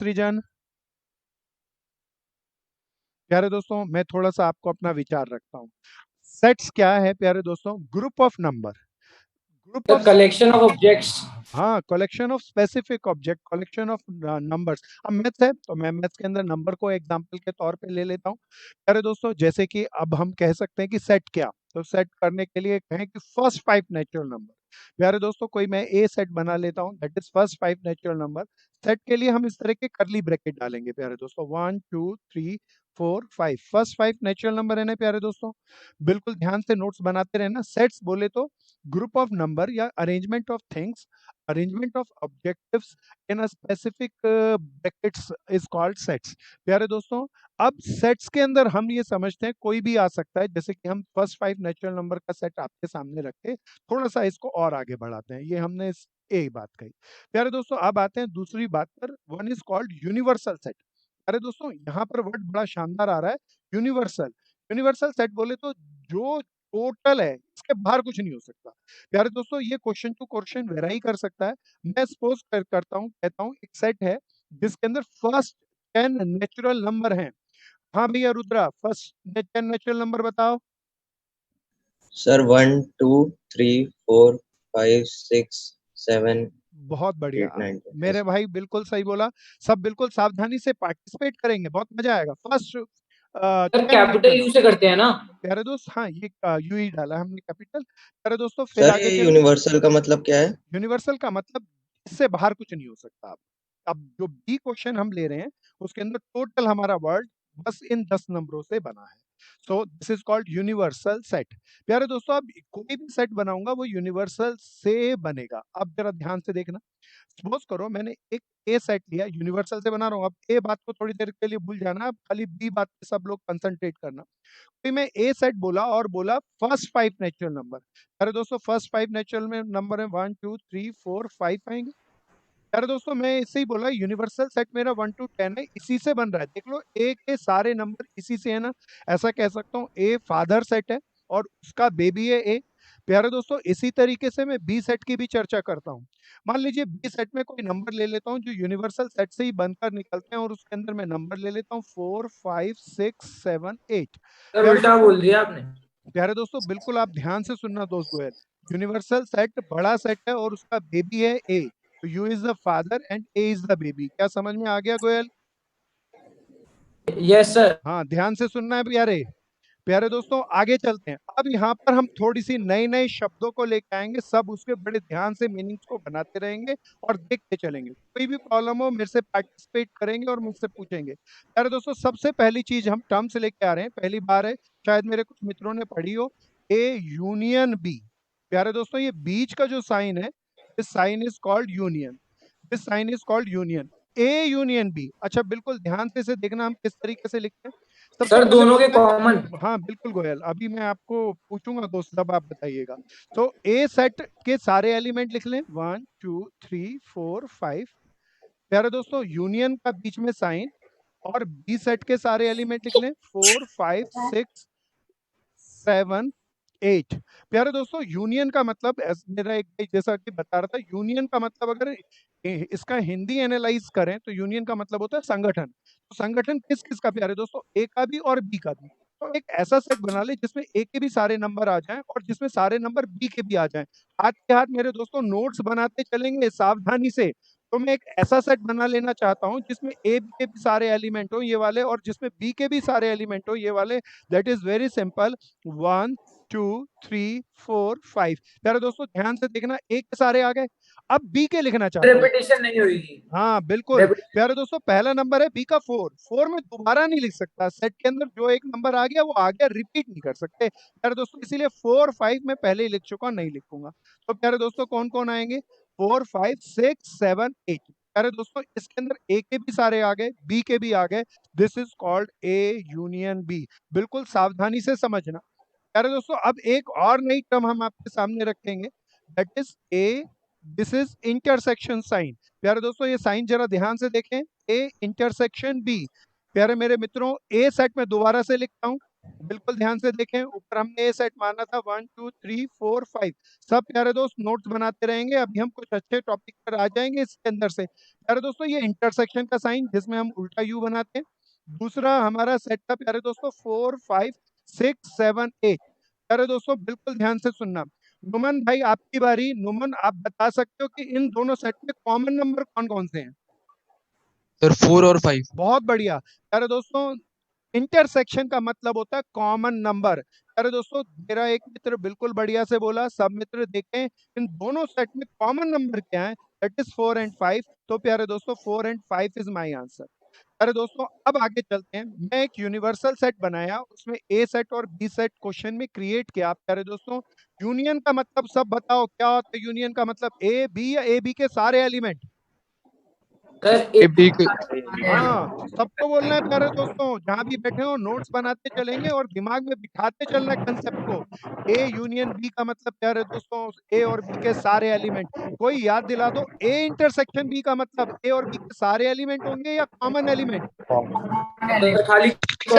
सृजन। प्यारे दोस्तों, मैं थोड़ा सा आपको अपना विचार रखता हूँ। सेट्स क्या है प्यारे दोस्तों? Group of number, group The of, collection of objects. हाँ, collection of specific object, collection of numbers. अब मैथ्स है तो मैं मैथ्स के अंदर नंबर को एग्जांपल के तौर पे ले लेता हूँ। प्यारे दोस्तों, जैसे कि अब हम कह सकते हैं कि सेट क्या, तो सेट करने के लिए कहें कि फर्स्ट 5 नेचुरल नंबर। प्यारे दोस्तों, कोई मैं ए सेट बना लेता हूँ, that is first 5 natural number. Set के लिए हम इस तरह के करली ब्रैकेट डालेंगे प्यारे दोस्तों, 1 2 3 4 5, फर्स्ट 5 नेचुरल नंबर है ना प्यारे दोस्तों। बिल्कुल ध्यान से नोट्स बनाते रहना। सेट्स बोले तो ग्रुप ऑफ नंबर या arrangement of things, arrangement of objectives in a specific brackets is called sets। प्यारे दोस्तों, अब सेट्स के अंदर हम ये समझते हैं कोई भी आ सकता है, जैसे कि हम फर्स्ट 5 नेचुरल नंबर का सेट आपके सामने रखे, थोड़ा सा इसको और आगे बढ़ाते हैं। ये हमने एक बात कही। प्यारे दोस्तों, अब आते हैं दूसरी बात पर, one is called universal set. प्यारे दोस्तों, यहाँ पर वर्ड बड़ा शानदार आ रहा है, यूनिवर्सल। यूनिवर्सल सेट बोले तो जो टोटल है, इसके बाहर कुछ नहीं हो सकता। प्यारे दोस्तों, ये क्वेश्चन टू क्वेश्चन वेराई कर सकता है। मैं सपोज करता हूँ, कहता हूँ एक सेट है जिसके अंदर फर्स्ट 10 नेचुरल नंबर हैं। हाँ भैया रुद्रा, फर्स्ट 10 नेचुरल नंबर बताओ। सर 1 2 3 4 5 6 7 बहुत बढ़िया 8 9 मेरे भाई, बिल्कुल सही बोला। सब बिल्कुल सावधानी से पार्टिसिपेट करेंगे, बहुत मजा आएगा। फर्स्ट सर कैपिटल यू से करते हैं ना? प्यारे दोस्त, हाँ, ये यू ही डाला है हमने कैपिटल। प्यारे दोस्तों, फिर सर आगे ये चले। यूनिवर्सल का मतलब क्या है? यूनिवर्सल का मतलब इससे बाहर कुछ नहीं हो सकता। अब जो बी क्वेश्चन हम ले रहे हैं, उसके अंदर टोटल हमारा वर्ड बस इन 10 नंबरों से बना है। So this is called universal set. प्यारे दोस्तों, अब कोई भी सेट बनाऊंगा वो यूनिवर्सल से बनेगा। अब जरा ध्यान से देखना। सपोज करो मैंने एक ए सेट लिया, यूनिवर्सल से बना रहा हूँ। अब ए बात को थोड़ी देर के लिए भूल जाना, अब खाली बी बात पे सब लोग कंसंट्रेट करना। फिर मैं ए सेट बोला और बोला फर्स्ट 5 नेचुरल नंबर। अरे दोस्तों, फर्स्ट 5 नेचुरल में नंबर है 1 2 3 4 5 आएंगे। यार दोस्तों, मैं इससे ही बोला यूनिवर्सल सेट मेरा 1 to 10 है, इसी से बन रहा है। देख लो, ए के सारे नंबर इसी से है ना। ऐसा कह सकता हूँ ए फादर सेट है और उसका बेबी है ए। प्यारे दोस्तों, इसी तरीके से मैं बी सेट की भी चर्चा करता हूँ। मान लीजिए बी सेट में कोई नंबर ले लेता हूँ जो यूनिवर्सल सेट से ही बनकर निकलते हैं, और उसके अंदर मैं नंबर ले लेता हूँ 4 5 6 7 8। सर प्यारे उल्टा दोस्तों, बोल दिया आपने। प्यारे दोस्तों, बिल्कुल आप ध्यान से सुनना दोस्त गोयल। यूनिवर्सल सेट बड़ा सेट है और उसका बेबी है ए, तो you is the father and A is the baby. क्या समझ में आ गया गोयल? Yes sir. हाँ, ध्यान से सुनना है प्यारे। प्यारे दोस्तों, आगे चलते हैं। अब यहाँ पर हम थोड़ी सी नए नए शब्दों को लेके आएंगे, सब उसके बड़े ध्यान से मीनिंग्स को बनाते रहेंगे और देखते चलेंगे। कोई भी प्रॉब्लम हो मेरे से पार्टिसिपेट करेंगे और मुझसे पूछेंगे। प्यारे दोस्तों, सबसे पहली चीज हम टर्म्स लेके आ रहे हैं, पहली बार है, शायद मेरे कुछ मित्रों ने पढ़ी हो, ए यूनियन बी। प्यारे दोस्तों, ये बीच का जो साइन है, this sign is called union, this sign is called union. A union B. अच्छा, बिल्कुल ध्यान से इसे देखना हम किस तरीके से लिखते हैं। सबसे सर पहले दोनों के बोलते कॉमन। हैं, हाँ बिल्कुल गोयल, अभी मैं आपको पूछूंगा दोस्त, तब आप बताइएगा। तो ए सेट के सारे एलिमेंट लिख लें, 1 2 3 4 5। प्यारे दोस्तों, यूनियन का बीच में साइन, और बी सेट के सारे एलिमेंट लिख लें, 4 5 6 7 8। प्यारे दोस्तों, यूनियन का मतलब, मेरा एक भाई जैसा कि बता रहा था, यूनियन का मतलब अगर इसका हिंदी एनालाइज करें तो यूनियन का मतलब होता है संगठन। तो संगठन किस किस का प्यारे दोस्तों? ए का भी और बी का भी। तो एक ऐसा सेट बना ले जिसमें ए के भी सारे नंबर आ जाएं और जिसमें सारे नंबर बी के भी आ जाएं। हाथ के हाथ मेरे दोस्तों नोट्स बनाते चलेंगे सावधानी से। तो मैं एक ऐसा सेट बना लेना चाहता हूं जिसमें ए के भी सारे एलिमेंट हो ये वाले, और जिसमें बी के भी सारे एलिमेंट हो ये वाले। That is very simple, 1 2 3 4 5। प्यारे दोस्तों, ध्यान से देखना, ए के सारे आ गए। अब बी के लिखना चाहता हूँ। रिपीटिशन नहीं होगी। हाँ बिल्कुल। प्यारे दोस्तों, पहला नंबर है बी का 4, 4 में दोबारा नहीं लिख सकता। सेट के अंदर जो एक नंबर आ गया वो आ गया, रिपीट नहीं कर सकते प्यारे दोस्तों, इसीलिए 4 5 में पहले ही लिख चुका, नहीं लिखूंगा। तो प्यारे दोस्तों, कौन कौन आएंगे? 4 5 6 7 8। प्यारे दोस्तों, इसके अंदर ए के भी सारे आ गए, बी के भी आ गए। This is called A union B. बिल्कुल सावधानी से समझना। प्यारे दोस्तों, अब एक और नई टर्म हम आपके सामने रखेंगे, that is a, this is intersection sign. प्यारे दोस्तों, ये साइन जरा ध्यान से देखें, ए इंटरसेक्शन बी। प्यारे मेरे मित्रों, ए सेट में दोबारा से लिखता हूं, बिल्कुल ध्यान से देखें, ऊपर हमने ए सेट माना था 1 2 3 4 5। सब प्यारे दोस्त नोट्स बनाते रहेंगे। अभी हम कुछ अच्छे टॉपिक पर आ जाएंगे इसके अंदर से। प्यारे दोस्तों ये इंटरसेक्शन का साइन जिसमें हम उल्टा यू बनाते हैं। दूसरा हमारा सेट था प्यारे दोस्तों 4 5 6 7 8। प्यारे दोस्तों बिल्कुल ध्यान से सुनना। नुमन भाई आपकी बारी। नुमन आप बता सकते हो कि इन दोनों सेट में कॉमन नंबर कौन कौन से हैं? सर 4 और 5। बहुत बढ़िया। प्यारे दोस्तों इंटरसेक्शन का मतलब होता है कॉमन नंबर। प्यारे दोस्तों मेरा एक मित्र बिल्कुल बढ़िया से बोला, सब मित्र देखें इन दोनों सेट में कॉमन नंबर क्या है, दैट इज 4 एंड 5। तो प्यारे दोस्तों 4 एंड 5 इज माय आंसर। प्यारे दोस्तों अब आगे चलते हैं। मैं एक यूनिवर्सल सेट बनाया, उसमें ए सेट और बी सेट क्वेश्चन में क्रिएट किया। प्यारे दोस्तों यूनियन का मतलब सब बताओ क्या होता है? यूनियन का मतलब ए बी या ए बी के सारे एलिमेंट? सर ए बी हाँ सबको बोलना है प्यारे दोस्तों, जहां भी बैठे हो नोट्स बनाते चलेंगे और दिमाग में बिठाते चलना है कंसेप्ट को। ए यूनियन बी का मतलब प्यारे दोस्तों ए और बी के सारे एलिमेंट। कोई याद दिला दो, ए इंटरसेक्शन बी का मतलब ए और बी के सारे एलिमेंट होंगे या कॉमन एलिमेंट? सर खाली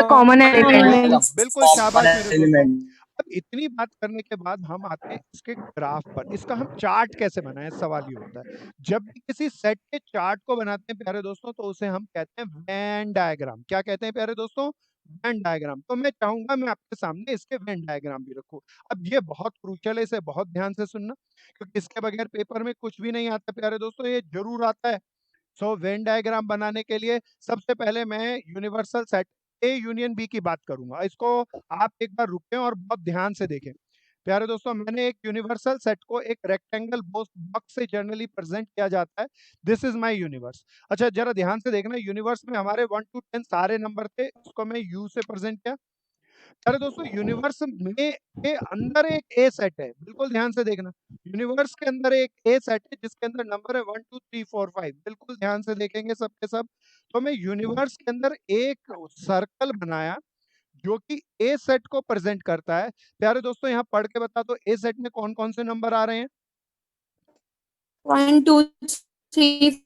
कॉमन एलिमेंट। बिल्कुल शाबाश मेरे दोस्तों। अब इतनी बात करने के बाद हम आते हैं इसके ग्राफ पर। इसका हम चार्ट कैसे बनाएं, सवाल ये होता है। जब भी किसी सेट के चार्ट को बनाते हैं प्यारे दोस्तों तो उसे हम कहते हैं वेन डायग्राम। क्या कहते हैं प्यारे दोस्तों? Venn diagram. तो मैं चाहूंगा मैं आपके सामने इसके वेन डायग्राम भी रखूं। अब ये बहुत क्रूशियल है, इसे बहुत ध्यान से सुनना, क्योंकि इसके बगैर पेपर में कुछ भी नहीं आता प्यारे दोस्तों, ये जरूर आता है। सो वेन डायग्राम बनाने के लिए सबसे पहले मैं universal set A union B की बात करूंगा। इसको आप एक बार रुकें और बहुत ध्यान से देखें। प्यारे दोस्तों मैंने एक यूनिवर्सल सेट को एक रेक्टेंगल बॉक्स से जनरली प्रेजेंट किया जाता है। This is my universe. अच्छा जरा ध्यान से देखना, यूनिवर्स में हमारे 1 to 10 सारे नंबर थे, उसको मैं यू से प्रेजेंट किया। अरे दोस्तों यूनिवर्स में के अंदर एक ए सेट है, बिल्कुल ध्यान से देखना। यूनिवर्स के अंदर एक ए सेट है जिसके अंदर नंबर है 1 2 3 4 5। बिल्कुल ध्यान से देखेंगे सबके सब। तो मैं यूनिवर्स के अंदर एक सर्कल बनाया जो कि ए सेट को प्रेजेंट करता है। प्यारे दोस्तों यहाँ पढ़ के बता दो ए सेट में कौन कौन से नंबर आ रहे हैं? 1 2 3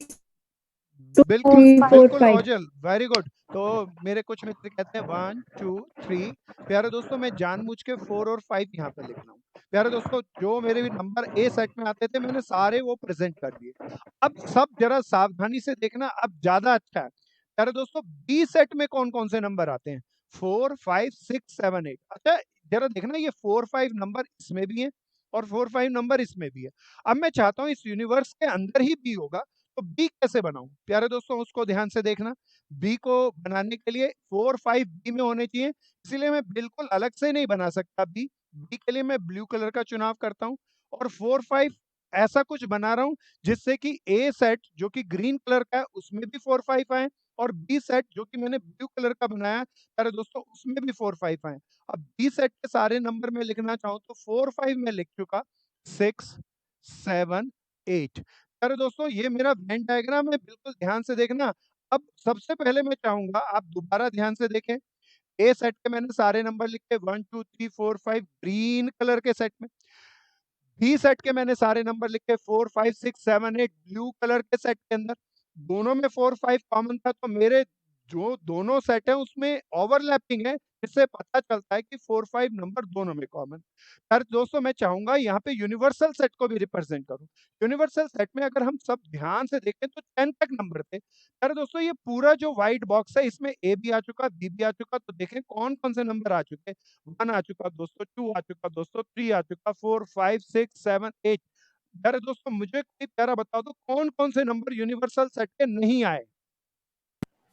बिल्कुल 4 बिल्कुल 5। Ojal, very good. तो मेरे कुछ मित्र कहते हैं 1 2 3। प्यारे दोस्तों मैं जानबूझ के 4 और 5 यहाँ पे लिख रहा हूँ। प्यारे दोस्तों जो मेरे भी नंबर ए सेट में आते थे मैंने सारे वो प्रेजेंट कर दिए। अब सब जरा सावधानी से देखना, अब ज्यादा अच्छा है। प्यारे दोस्तों बी सेट में कौन कौन से नंबर आते हैं? 4 5 6 7 8। अच्छा जरा देखना, ये 4 5 नंबर इसमें भी है और 4 5 नंबर इसमें भी है। अब मैं चाहता हूँ इस यूनिवर्स के अंदर ही बी होगा, तो बी कैसे बनाऊं? प्यारे दोस्तों उसको ध्यान से देखना। बी को बनाने के लिए 4 5 बी में होने चाहिए, इसीलिए मैं बिल्कुल अलग से नहीं बना सकता बी। बी के लिए मैं ब्लू कलर का चुनाव करता हूं और 4 5 ऐसा कुछ बना रहा हूं जिससे कि ए सेट जो कि ग्रीन कलर का है उसमें भी 4 5 आए और बी सेट जो कि मैंने ब्लू कलर का बनाया प्यारे दोस्तों उसमें भी 4 5 आए। अब बी सेट के सारे नंबर में लिखना चाहूं तो 4 5 में लिख चुका, 6 7 8। अरे दोस्तों ये मेरा वेन डायग्राम है, बिल्कुल ध्यान से देखना। अब सबसे पहले मैं चाहूंगा आप दोबारा ध्यान से देखें। ए सेट के मैंने सारे नंबर लिखे 1 2 3 4 5 ग्रीन कलर के सेट में। बी सेट के मैंने सारे नंबर लिखे 4 5 6 7 8 ब्लू कलर के सेट के अंदर। दोनों में 4 5 कॉमन था, तो मेरे जो दोनों सेट है उसमें ओवरलैपिंग है, इससे पता चलता है कि 4 5 नंबर दोनों में कॉमन। सर दोस्तों मैं चाहूंगा यहाँ पे यूनिवर्सल सेट को भी रिप्रेजेंट करूं। यूनिवर्सल सेट में अगर हम सब ध्यान से देखें तो 10 तक नंबर थे। सर दोस्तों ये पूरा जो व्हाइट बॉक्स है इसमें ए भी आ चुका, बी भी आ चुका, तो देखें कौन कौन से नंबर आ चुके। 1 आ चुका दोस्तों, 2 आ चुका दोस्तों, 3 आ चुका, 4 5 6 7 8। अरे दोस्तों मुझे कोई प्यारा बता दो कौन कौन से नंबर यूनिवर्सल सेट के नहीं आए?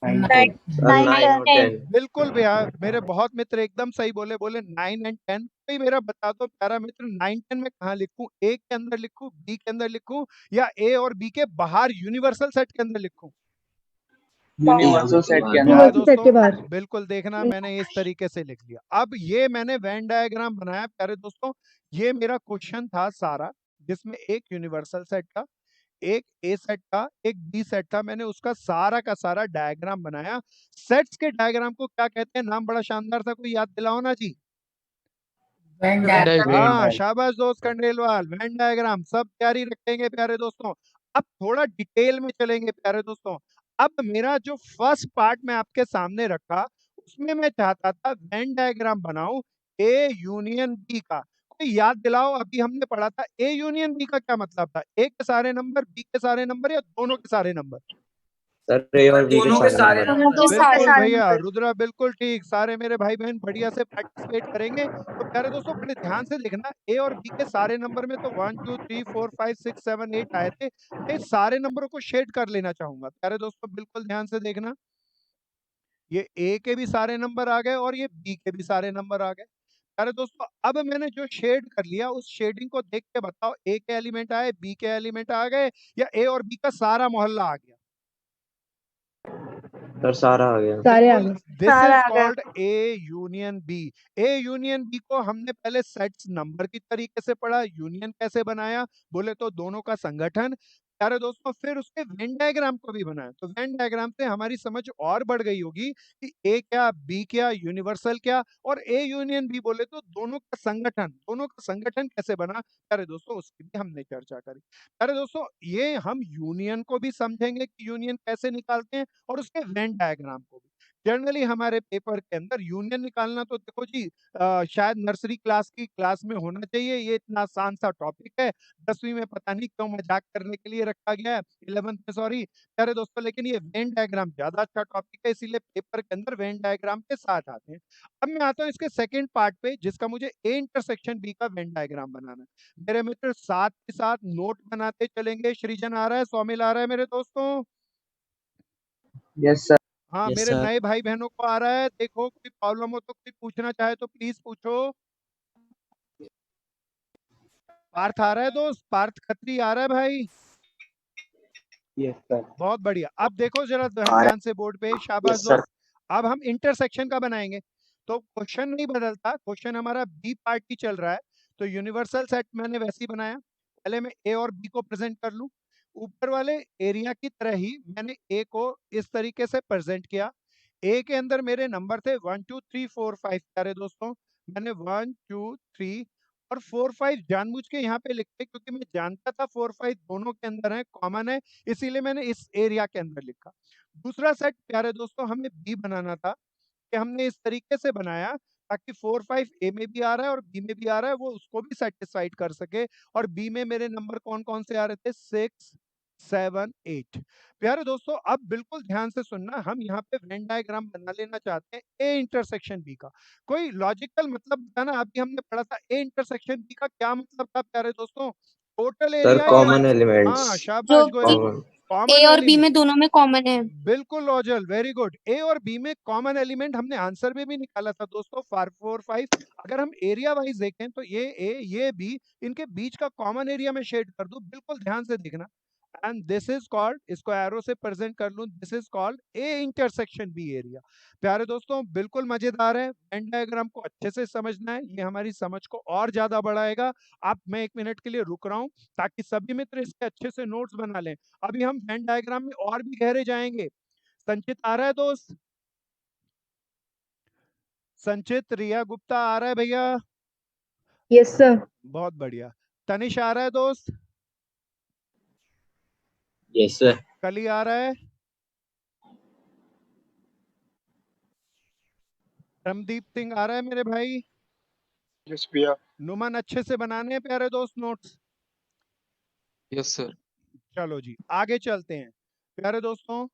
9 और 10। बिल्कुल भैया, मेरे बहुत मित्र एकदम सही बोले, बोले 9 एंड 10। कोई मेरा बता दो प्यारा मित्र 9 10 में कहाँ लिखूं? ए के अंदर लिखूं, बी के अंदर लिखूं या ए और बी के बाहर यूनिवर्सल सेट के अंदर लिखूं? यूनिवर्सल सेट के प्यारे अंदर। दोस्तों बिल्कुल देखना मैंने इस तरीके से लिख लिया। अब ये मैंने वेन डायग्राम बनाया प्यारे दोस्तों, ये मेरा क्वेश्चन था सारा, जिसमें एक यूनिवर्सल सेट का, एक ए सेट था, एक बी सेट था। मैंने उसका सारा का सारा डायग्राम बनाया। सेट्स के डायग्राम को क्या कहते हैं? नाम बड़ा शानदार था, कोई याद दिलाओ ना जी। हाँ शाबाश दोस्त खंडेलवाल, वेन डायग्राम सब तैयारी रखेंगे प्यारे दोस्तों। अब थोड़ा डिटेल में चलेंगे प्यारे दोस्तों। अब मेरा जो फर्स्ट पार्ट मैं आपके सामने रखा उसमें मैं चाहता था वेन डायग्राम बनाऊं ए यूनियन बी का। कोई याद दिलाओ, अभी हमने पढ़ा था ए यूनियन बी का क्या मतलब था? ए के सारे नंबर, बी के सारे नंबर, या दोनों के सारे नंबर? सर ए और बी दोनों के के सारे सारे नंबर। नंबर। बिल्कुल भैया, रुद्रा बिल्कुल ठीक, सारे मेरे भाई बहन बढ़िया से पार्टिसिपेट करेंगे। तो प्यारे दोस्तों बड़े ध्यान से देखना, ए और बी के सारे नंबर में तो 1 2 3 4 5 6 7 8 आए थे। मैं सारे नंबरों को शेड कर लेना चाहूंगा। प्यारे दोस्तों बिल्कुल ध्यान से देखना, ये ए के भी सारे नंबर आ गए और ये बी के भी सारे नंबर आ गए। प्यारे दोस्तों अब मैंने जो शेड कर लिया, उस शेडिंग को देख के बताओ, ए के एलिमेंट आए, बी के एलिमेंट आ गए, या ए और बी का सारा मोहल्ला आ गया? सर सारा आ गया। सारे आ बिल्कुल, गए। This is called A union B. A union B को हमने पहले सेट्स नंबर की तरीके से पढ़ा, यूनियन कैसे बनाया, बोले तो दोनों का संगठन। प्यारे दोस्तों फिर उसके वेन डायग्राम को भी बनाया, तो वेन डायग्राम से हमारी समझ और बढ़ गई होगी कि ए क्या, बी क्या, यूनिवर्सल क्या, और ए यूनियन बी बोले तो दोनों का संगठन, दोनों का संगठन कैसे बना। प्यारे दोस्तों उसकी भी हमने चर्चा करी। प्यारे दोस्तों ये हम यूनियन को भी समझेंगे कि यूनियन कैसे निकालते हैं, और उसके वेन डायग्राम को भी। जनरली हमारे पेपर के अंदर यूनियन निकालना तो देखो जी, शायद नर्सरी क्लास की क्लास में होना चाहिए, ये इतना आसान सा टॉपिक है। 10वीं में पता नहीं क्यों मजाक करने के लिए रखा गया है, 11th में सॉरी। प्यारे दोस्तों लेकिन ये वेन डायग्राम ज्यादा अच्छा टॉपिक है, इसीलिए पेपर के अंदर वेन डायग्राम के साथ आते हैं। अब मैं आता हूँ इसके सेकेंड पार्ट पे, जिसका मुझे ए इंटरसेक्शन बी का वेन डायग्राम बनाना है। मेरे मित्र साथ के साथ नोट बनाते चलेंगे। सृजन आ रहा है, सौमिल आ रहा है मेरे दोस्तों? Yes sir. हाँ Yes, मेरे sir. नए भाई बहनों को आ रहा है। देखो कोई प्रॉब्लम हो तो कोई पूछना चाहे तो प्लीज पूछो। पार्थ आ रहा है दोस्त, पार्थ खत्री आ रहा है भाई? Yes sir. बहुत बढ़िया। अब देखो जरा ध्यान से बोर्ड पे, शाबाश यस सर। दोस्त। अब हम इंटरसेक्शन का बनाएंगे, तो क्वेश्चन नहीं बदलता, क्वेश्चन हमारा बी पार्ट ही चल रहा है। तो यूनिवर्सल सेट मैंने वैसे ही बनाया, पहले मैं ए और बी को प्रेजेंट कर लूं। ऊपर वाले एरिया की तरह ही मैंने ए को इस तरीके से प्रेजेंट किया। ए के अंदर मेरे नंबर थे 1 2 3 4 5। प्यारे दोस्तों मैंने 1 2 3 और 4 5 जानबूझ के यहाँ पे लिखे, क्योंकि मैं जानता था 4 5 दोनों के अंदर है, कॉमन है, इसीलिए मैंने इस एरिया के अंदर लिखा। दूसरा सेट प्यारे दोस्तों हमें बी बनाना था, कि हमने इस तरीके से बनाया ताकि 4 5 ए में भी आ रहा है और बी में भी आ रहा है, वो उसको भी सेटिस्फाइड कर सके। और बी में मेरे नंबर कौन कौन से आ रहे थे? 6 7 8। प्यारे दोस्तों अब बिल्कुल ध्यान से सुनना, हम यहाँ पे वेन डायग्राम बना लेना चाहते हैं ए इंटरसेक्शन बी का। कोई लॉजिकल मतलब बताना, अभी हमने पढ़ा था ए इंटरसेक्शन बी का क्या मतलब था प्यारे दोस्तों? टोटल सर एरिया, या कॉमन एलिमेंट्स। हाँ शाबाश जो गोयल, कॉमन। कॉमन ए और बी एलिमेंट। में दोनों में कॉमन है। बिल्कुल ओजल, वेरी गुड। ए और बी में कॉमन एलिमेंट हमने आंसर में भी निकाला था दोस्तों, 4 5। अगर हम एरिया वाइज देखें तो ये ए ये बी, इनके बीच का कॉमन एरिया में शेड कर दूं, बिल्कुल ध्यान से देखना। एंड दिस इज कॉल्ड, इसको एरो से प्रेजेंट कर लूं, this is called A intersection B area. प्यारे दोस्तों बिल्कुल मजेदार है, वेन डायग्राम को अच्छे से समझना है, ये हमारी समझ को और ज्यादा बढ़ाएगा। आप, मैं 1 मिनट के लिए रुक रहा हूं ताकि सभी मित्र इसके अच्छे से नोट्स बना लें। अभी हम वेन डायग्राम में और भी गहरे जाएंगे। संचित आ रहा है दोस्त? संचित, रिया गुप्ता आ रहा है भैया? Yes sir. बहुत बढ़िया। तनिष आ रहा है दोस्त? Yes sir. कली आ रहा है? रमदीप सिंह आ रहा है मेरे भाई? यस भैया। नुमन अच्छे से बनाने हैं प्यारे दोस्त नोट्स? Yes, sir. चलो जी आगे चलते हैं। प्यारे दोस्तों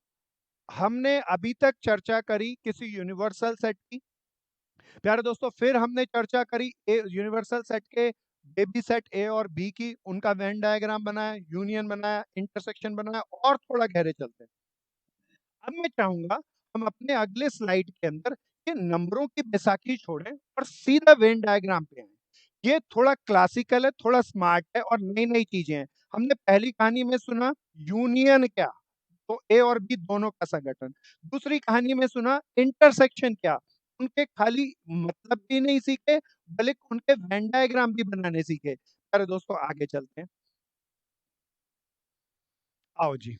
हमने अभी तक चर्चा करी किसी यूनिवर्सल सेट की। प्यारे दोस्तों फिर हमने चर्चा करी ए यूनिवर्सल सेट के बेबी सेट ए और बी की, उनका वेन डायग्राम बनाया, यूनियन बनाया, इंटरसेक्शन बनाया, और थोड़ा गहरे चलते हैं। अब मैं चाहूंगा हम अपने अगले स्लाइड के अंदर ये नंबरों की बैसाखी छोड़ें और सीधा वेन डायग्राम पे आए। ये थोड़ा क्लासिकल है, थोड़ा स्मार्ट है, और नई नई चीजें हैं। हमने पहली कहानी में सुना यूनियन क्या, तो ए और बी दोनों का संगठन। दूसरी कहानी में सुना इंटरसेक्शन क्या, उनके खाली मतलब भी नहीं सीखे बल्कि उनके वेन डायग्राम भी बनाने सीखे। अरे दोस्तों आगे चलते हैं, आओ जी।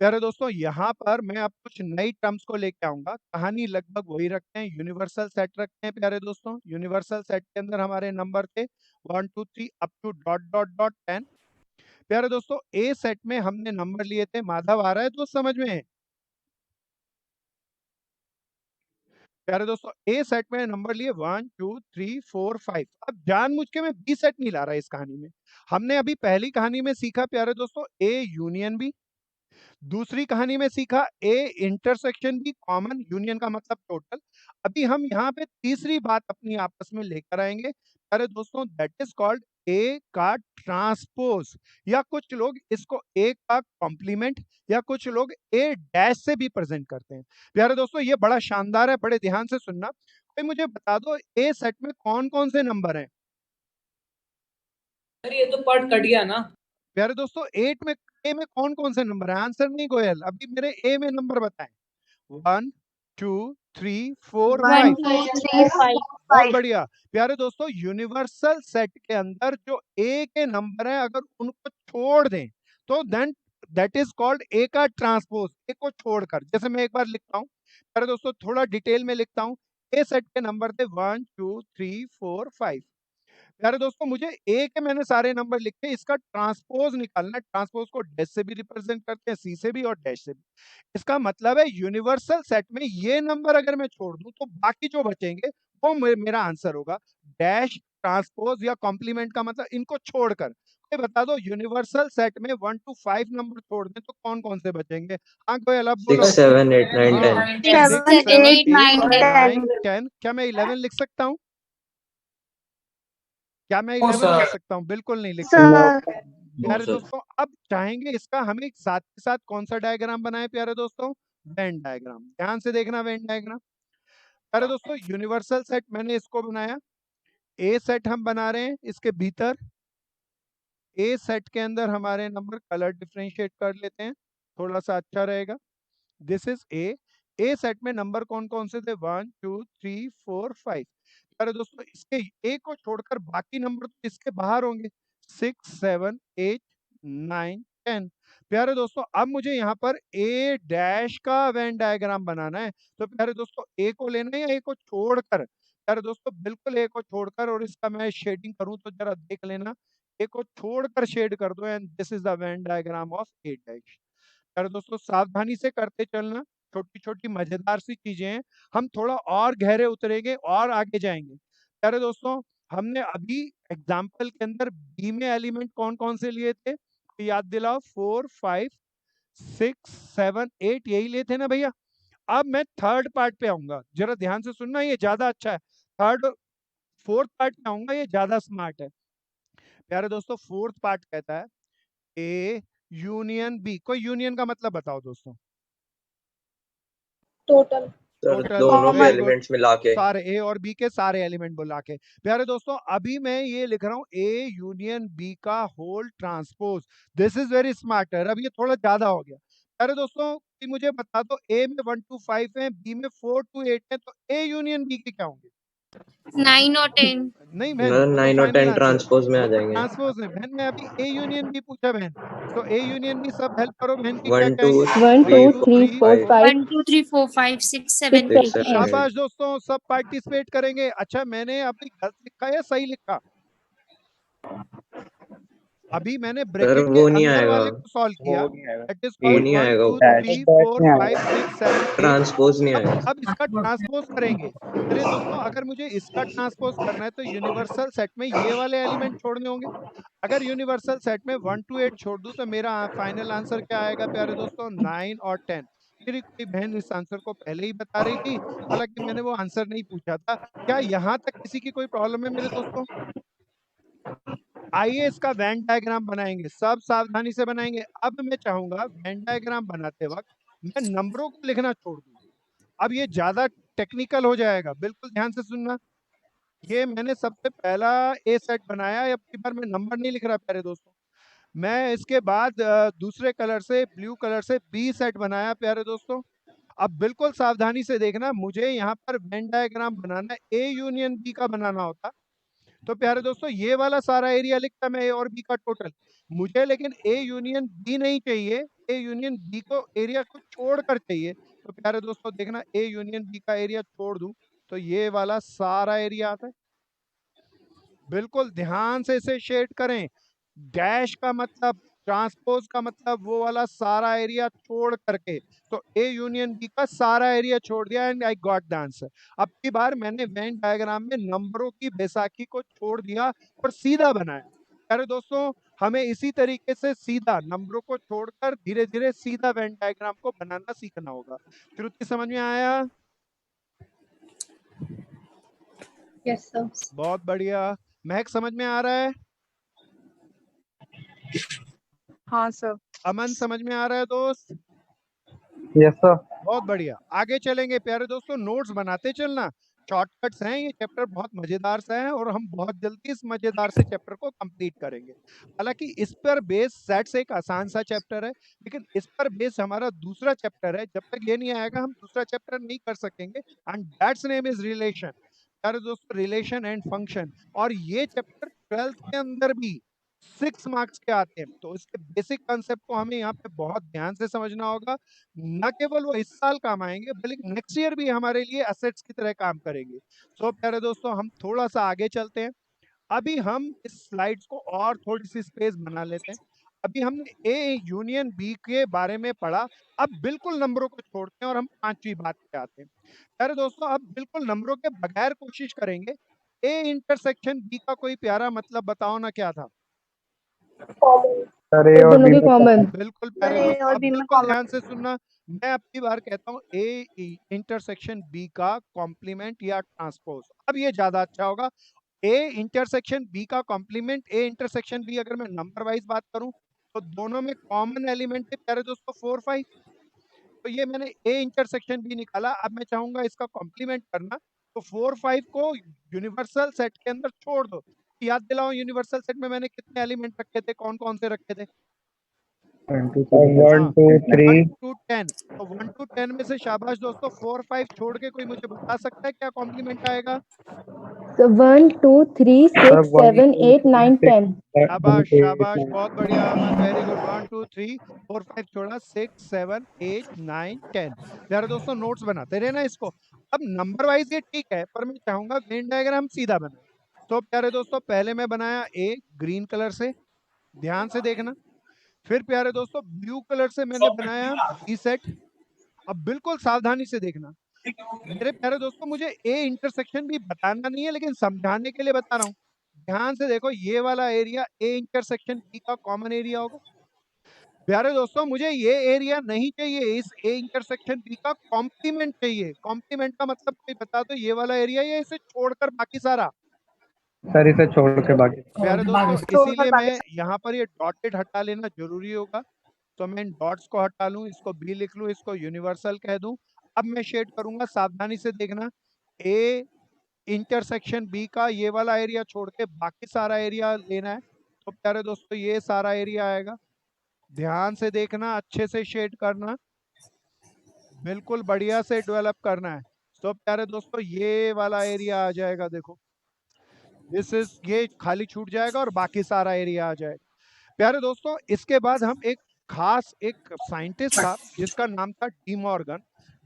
प्यारे दोस्तों यहाँ पर मैं अब कुछ नई टर्म्स को लेके आऊंगा, कहानी लगभग वही रखते हैं, यूनिवर्सल सेट रखते हैं। प्यारे दोस्तों यूनिवर्सल सेट के अंदर हमारे नंबर थे 1 2 3 up to dot dot dot 10। प्यारे दोस्तों ए सेट में हमने नंबर लिए थे, माधव आ रहा है तो समझ में? प्यारे दोस्तों ए सेट में नंबर लिए 1 2 3 4 5। अब जानबूझ के मैं बी सेट नहीं ला रहा इस कहानी में। हमने अभी पहली कहानी में सीखा प्यारे दोस्तों ए यूनियन बी, दूसरी कहानी में सीखा A intersection B common, union का मतलब टोटल। अभी हम यहाँ पे तीसरी बात अपनी आपस में लेकर आएंगे प्यारे दोस्तों, दैट इज कॉल्ड ए का ट्रांसपोज, या कुछ लोग इसको ए का कॉम्प्लीमेंट, या कुछ लोग ए डैश से भी प्रेजेंट करते हैं। प्यारे दोस्तों ये बड़ा शानदार है, बड़े ध्यान से सुनना। कोई मुझे बता दो ए सेट में कौन कौन से नंबर हैं? सर ये तो पार्ट कट गया ना। प्यारे दोस्तों एट में ए में कौन कौन से नंबर है? आंसर नहीं गोयल, अभी मेरे ए में नंबर बताएं। 1 2 3 4 1 5। 2 3 5 बहुत बढ़िया। प्यारे दोस्तों यूनिवर्सल सेट के अंदर जो ए के नंबर हैं अगर उनको छोड़ दें तो then that is called A का ट्रांसपोज, ए को छोड़कर। जैसे मैं एक बार लिखता हूं प्यारे दोस्तों, थोड़ा डिटेल में लिखता हूं। ए सेट के नंबर थे 1 2 3 4 5। प्यारे दोस्तों मुझे ए के मैंने सारे नंबर लिखे, इसका ट्रांसपोज निकालना है। ट्रांसपोज को डैश से भी रिप्रेजेंट करते हैं, सी से भी और डैश से भी। इसका मतलब है यूनिवर्सल सेट में ये नंबर अगर मैं छोड़ दूं तो बाकी जो बचेंगे वो मेरा आंसर होगा। डैश, ट्रांसपोज या कॉम्प्लीमेंट का मतलब इनको छोड़कर। कोई बता दो यूनिवर्सल सेट में 1 to 5 नंबर छोड़ दें तो कौन कौन से बचेंगे? हाँ कोई अलग बोलो। 6 7 8 9 10। 6 7 8 9 10 10। क्या मैं 11 लिख सकता हूँ? क्या मैं नो 11 सर। लिख सकता हूँ? बिल्कुल नहीं लिख सकता। सर प्यारे सर। दोस्तों अब चाहेंगे इसका हम एक साथ के साथ कौन सा डायग्राम बनाए प्यारे दोस्तों? Venn diagram. ध्यान से देखना वेन डायग्राम। प्यारे दोस्तों यूनिवर्सल सेट मैंने इसको बनाया, ए सेट हम बना रहे हैं, इसके भीतर ए सेट के अंदर हमारे नंबर कलर डिफरेंशिएट कर लेते हैं, थोड़ा सा अच्छा रहेगा। This is a. A set में नंबर कौन कौन से थे? 1 2 3 4 5। अरे दोस्तों इसके ए को छोड़कर बाकी नंबर तो इसके बाहर होंगे, 6 7 8 9 10। प्यारे दोस्तों अब मुझे यहाँ पर ए डैश का वेन डायग्राम बनाना है, तो प्यारे दोस्तों ए को लेना है या ए को छोड़कर? प्यारे दोस्तों बिल्कुल ए को छोड़कर, और इसका मैं शेडिंग करूं तो जरा देख लेना, ए को छोड़कर शेड कर दो and this is the Venn diagram of A dash. प्यारे दोस्तों सावधानी से करते चलना, छोटी छोटी मजेदार सी चीजें हैं, हम थोड़ा और गहरे उतरेंगे और आगे जाएंगे। प्यारे दोस्तों हमने अभी एग्जाम्पल के अंदर बी में एलिमेंट कौन कौन से लिए थे? तो याद दिलाओ, 4 5 6 7 8 यही लिए थे ना भैया। अब मैं थर्ड पार्ट पे आऊंगा, जरा ध्यान से सुनना, ये ज्यादा अच्छा है। फोर्थ पार्ट पे आऊंगा, ये ज्यादा स्मार्ट है। प्यारे दोस्तों फोर्थ पार्ट कहता है ए यूनियन बी। कोई यूनियन का मतलब बताओ दोस्तों? Total sir total. दोनों के वेरी गुड, एलिमेंट्स मिला के। सारे ए और बी के सारे एलिमेंट बुला के। प्यारे दोस्तों अभी मैं ये लिख रहा हूँ ए यूनियन बी का whole transpose. This is very smarter. अब ये थोड़ा ज्यादा हो गया। प्यारे दोस्तों कि मुझे बता दो ए में 1 to 5 है, बी में 4 to 8 है, तो ए यूनियन बी के क्या होंगे? 9 और 10 नहीं बहन, 9 और 10 ट्रांसपोज में आ जाएंगे। ट्रांसपोज है बहन, मैं अभी ए यूनियन बी पूछा बहन, तो ए यूनियन बी सब हेल्प करो बहन की, क्या 1 2 कहेंगे? 1 2 3 4 5 1 2 3 4 5 6 7 6 7 शाबाश दोस्तों, सब पार्टिसिपेट करेंगे। अच्छा मैंने अभी गलत लिखा या सही लिखा? अभी मैंने ब्रैकेट के वो नहीं अंदर आएगा, वाले को सॉल्व किया। दैट इज वो कॉल्ड नहीं 1 आएगा, 2 3 4 5 6 7 8। ट्रांसपोज नहीं आएगा। अब इसका ट्रांसपोज करेंगे। अरे दोस्तों अगर मुझे इसका ट्रांसपोज करना है तो यूनिवर्सल सेट में ये वाले एलिमेंट छोड़ने होंगे। अगर यूनिवर्सल सेट में 1 to 8 छोड़ दूं तो मेरा फाइनल आंसर क्या आएगा प्यारे दोस्तों? 9 और 10। मेरी कोई बहन इस आंसर को पहले ही बता रही थी, हालांकि मैंने वो आंसर नहीं पूछा था। क्या यहाँ तक किसी की कोई प्रॉब्लम है मेरे दोस्तों? आइए इसका वेन डायग्राम बनाएंगे, सब सावधानी से बनाएंगे। अब मैं चाहूंगा वेन डायग्राम बनाते वक्त मैं नंबरों को लिखना छोड़ दूं। अब ये ज्यादा टेक्निकल हो जाएगा, बिल्कुल ध्यान से सुनना। ये मैंने सबसे पहला ए सेट बनाया, अब की बार मैं नंबर नहीं लिख रहा प्यारे दोस्तों। मैं इसके बाद दूसरे कलर से, ब्लू कलर से बी सेट बनाया प्यारे दोस्तों। अब बिल्कुल सावधानी से देखना, मुझे यहाँ पर वेन डायग्राम बनाना ए यूनियन बी का बनाना होता तो प्यारे दोस्तों ये वाला सारा एरिया लिखता मैं ए और बी का टोटल। मुझे लेकिन ए यूनियन बी नहीं चाहिए, ए यूनियन बी को एरिया को छोड़कर चाहिए। तो प्यारे दोस्तों देखना, ए यूनियन बी का एरिया छोड़ दूं तो ये वाला सारा एरिया आता है। बिल्कुल ध्यान से इसे शेड करें। डैश का मतलब ट्रांसपोज का मतलब वो वाला सारा एरिया छोड़ करके, तो ए यूनियन बी का सारा एरिया छोड़ दिया and I got the answer. अब की बार मैंने वेन डायग्राम में नंबरों की बैसाखी को छोड़ दिया और सीधा बनाया। अरे दोस्तों, हमें इसी तरीके से सीधा नंबरों को छोड़कर धीरे धीरे सीधा वेन डायग्राम को बनाना सीखना होगा। श्रुति समझ में आया? Yes sir. बहुत बढ़िया। महक समझ में आ रहा है? हाँ सर। अमन समझ में आ रहा है दोस्त? Yes sir. बहुत बढ़िया। आगे चलेंगे प्यारे दोस्तों, नोट्स बनाते चलना, शॉर्टकट्स हैं, ये चैप्टर बहुत मजेदार सा है और हम बहुत जल्दी इस मजेदार से चैप्टर को कंप्लीट करेंगे। हालांकि इस पर बेस सेट्स एक आसान सा चैप्टर है, लेकिन इस पर बेस हमारा दूसरा चैप्टर है। जब तक ये नहीं आएगा हम दूसरा चैप्टर नहीं कर सकेंगे, and that's name is relation. प्यारे दोस्तों, रिलेशन एंड फंक्शन, और ये चैप्टर 12th के अंदर भी 6 मार्क्स के आते हैं। तो इसके बेसिक कंसेप्ट को हमें यहाँ पे बहुत ध्यान से समझना होगा। न केवल वो इस साल काम आएंगे बल्कि नेक्स्ट ईयर भी हमारे लिए एसेट्स की तरह काम करेंगे। सो प्यारे दोस्तों, हम थोड़ा सा आगे चलते हैं। अभी हम इस स्लाइड्स को और थोड़ी सी स्पेस बना लेते हैं। अभी हमने ए यूनियन बी के बारे में पढ़ा, अब बिल्कुल नंबरों को छोड़ते हैं और हम 5वीं बात पे आते हैं। प्यारे दोस्तों, अब बिल्कुल नंबरों के बगैर कोशिश करेंगे। ए इंटरसेक्शन बी का कोई प्यारा मतलब बताओ ना, क्या था? सर ए और दोनों बी के कॉमन। बिल्कुल प्यारे अरे, दोस्तों, और अब बी में बिल्कुल common। ध्यान से सुनना। मैं अपनी बार कहता हूँ ए इंटरसेक्शन बी का कॉम्प्लीमेंट या ट्रांसपोज। अब ये ज्यादा अच्छा होगा। ए इंटरसेक्शन बी का कॉम्प्लीमेंट ए इंटरसेक्शन बी, अगर मैं नंबर वाइज बात करूं तो दोनों में कॉमन एलिमेंट है प्यारे दोस्तों 4 5। तो ये मैंने ए इंटरसेक्शन बी निकाला। अब मैं चाहूंगा इसका कॉम्प्लीमेंट करना, तो 4 5 को यूनिवर्सल सेट के अंदर छोड़ दो। याद दिलाओ, यूनिवर्सल सेट में मैंने कितने एलिमेंट रखे थे, कौन कौन से रखे थे? 1 2 3 1 to 10। तो 1 to 10 में से शाबाश दोस्तों 4 5 छोड़ के कोई मुझे बता सकता है क्या कॉम्प्लीमेंट आएगा? So 1 2 3 6 7 8 9 10। शाबाश शाबाश, बहुत बढ़िया अमन, वेरी गुड। 1 2 3 4 5 छोड़ा, 6 7 8 9 10। प्यारे दोस्तों, नोट्स बनाते रहना इसको। अब नंबर वाइज ये ठीक है, पर मैं चाहूंगा वेन डायग्राम सीधा बनाए। तो प्यारे दोस्तों, पहले मैं बनाया ए ग्रीन कलर से, ध्यान से देखना। फिर प्यारे दोस्तों, ब्लू कलर से मैंने बनाया बी सेट। अब बिल्कुल सावधानी से देखना मेरे प्यारे दोस्तों, मुझे ए इंटरसेक्शन भी बताना नहीं है, लेकिन समझाने के लिए बता रहा हूँ। ध्यान से देखो, ये वाला एरिया ए इंटरसेक्शन बी का कॉमन एरिया होगा। प्यारे दोस्तों, मुझे ये एरिया नहीं चाहिए, इस ए इंटरसेक्शन बी का कॉम्प्लीमेंट चाहिए। कॉम्प्लीमेंट का मतलब कोई बता दो, ये वाला एरिया या इसे छोड़कर बाकी सारा? सर इसे छोड़ के बाकी। प्यारे दोस्तों, इसीलिए मैं यहाँ पर ये डॉटेड हटा लेना जरूरी होगा। तो मैं इन डॉट्स को हटा लूं, इसको बी लिख लूं, इसको यूनिवर्सल कह दूं। अब मैं शेड करूंगा, सावधानी से देखना। ए इंटरसेक्शन बी का ये वाला एरिया छोड़ के बाकी सारा एरिया लेना है। तो प्यारे दोस्तों, ये सारा एरिया आएगा। ध्यान से देखना, अच्छे से शेड करना, बिल्कुल बढ़िया से डेवलप करना है। तो प्यारे दोस्तों, ये वाला एरिया आ जाएगा, देखो ये खाली छूट जाएगा और बाकी सारा एरिया आ जाएगा। प्यारे दोस्तों, इसके बाद हम एक साइंटिस्ट था जिसका नाम था डी मॉर्गन।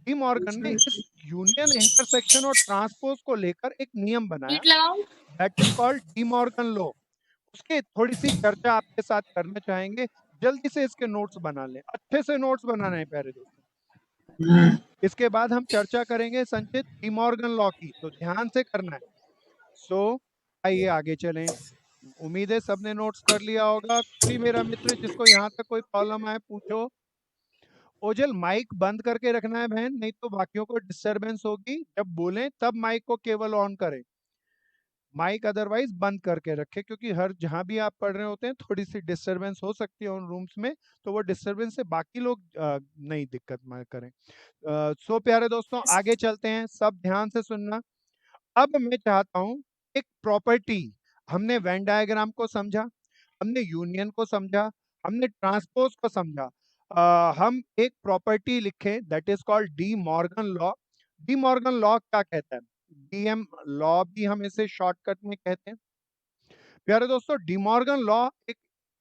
डी मॉर्गन ने इस यूनियन इंटरसेक्शन और ट्रांसपोज को लेकर एक नियम बनाया, that is called De Morgan law. उसकी थोड़ी सी चर्चा आपके साथ करना चाहेंगे। जल्दी से इसके नोट्स बना लें, अच्छे से नोट्स बनाने हैं प्यारे दोस्तों। इसके बाद हम चर्चा करेंगे संचित डी मॉर्गन लॉ की, तो ध्यान से करना है। सो आइए आगे चलें। उम्मीद है सबने नोट्स कर लिया होगा। कोई मेरा मित्र जिसको यहाँ तक कोई प्रॉब्लम आए पूछो। ओजल, माइक बंद करके रखना है बहन, नहीं तो बाकियों को डिस्टरबेंस होगी। जब बोलें तब माइक को केवल ऑन करें, माइक अदरवाइज बंद करके रखें, क्योंकि हर जहां भी आप पढ़ रहे होते हैं थोड़ी सी डिस्टरबेंस हो सकती है उन रूम्स में, तो वो डिस्टरबेंस से बाकी लोग नहीं दिक्कत करें। सो प्यारे दोस्तों, आगे चलते हैं, सब ध्यान से सुनना। अब मैं चाहता हूं एक प्रॉपर्टी, हमने वेन डायग्राम को समझा, हमने यूनियन को समझा, हमने ट्रांसपोज को समझा। हम एक प्रॉपर्टी लिखें, that is called De Morgan law. De Morgan law क्या कहता है? डीएम लॉ भी हम इसे शॉर्टकट में कहते हैं। प्यारे दोस्तों, डी मॉर्गन लॉ एक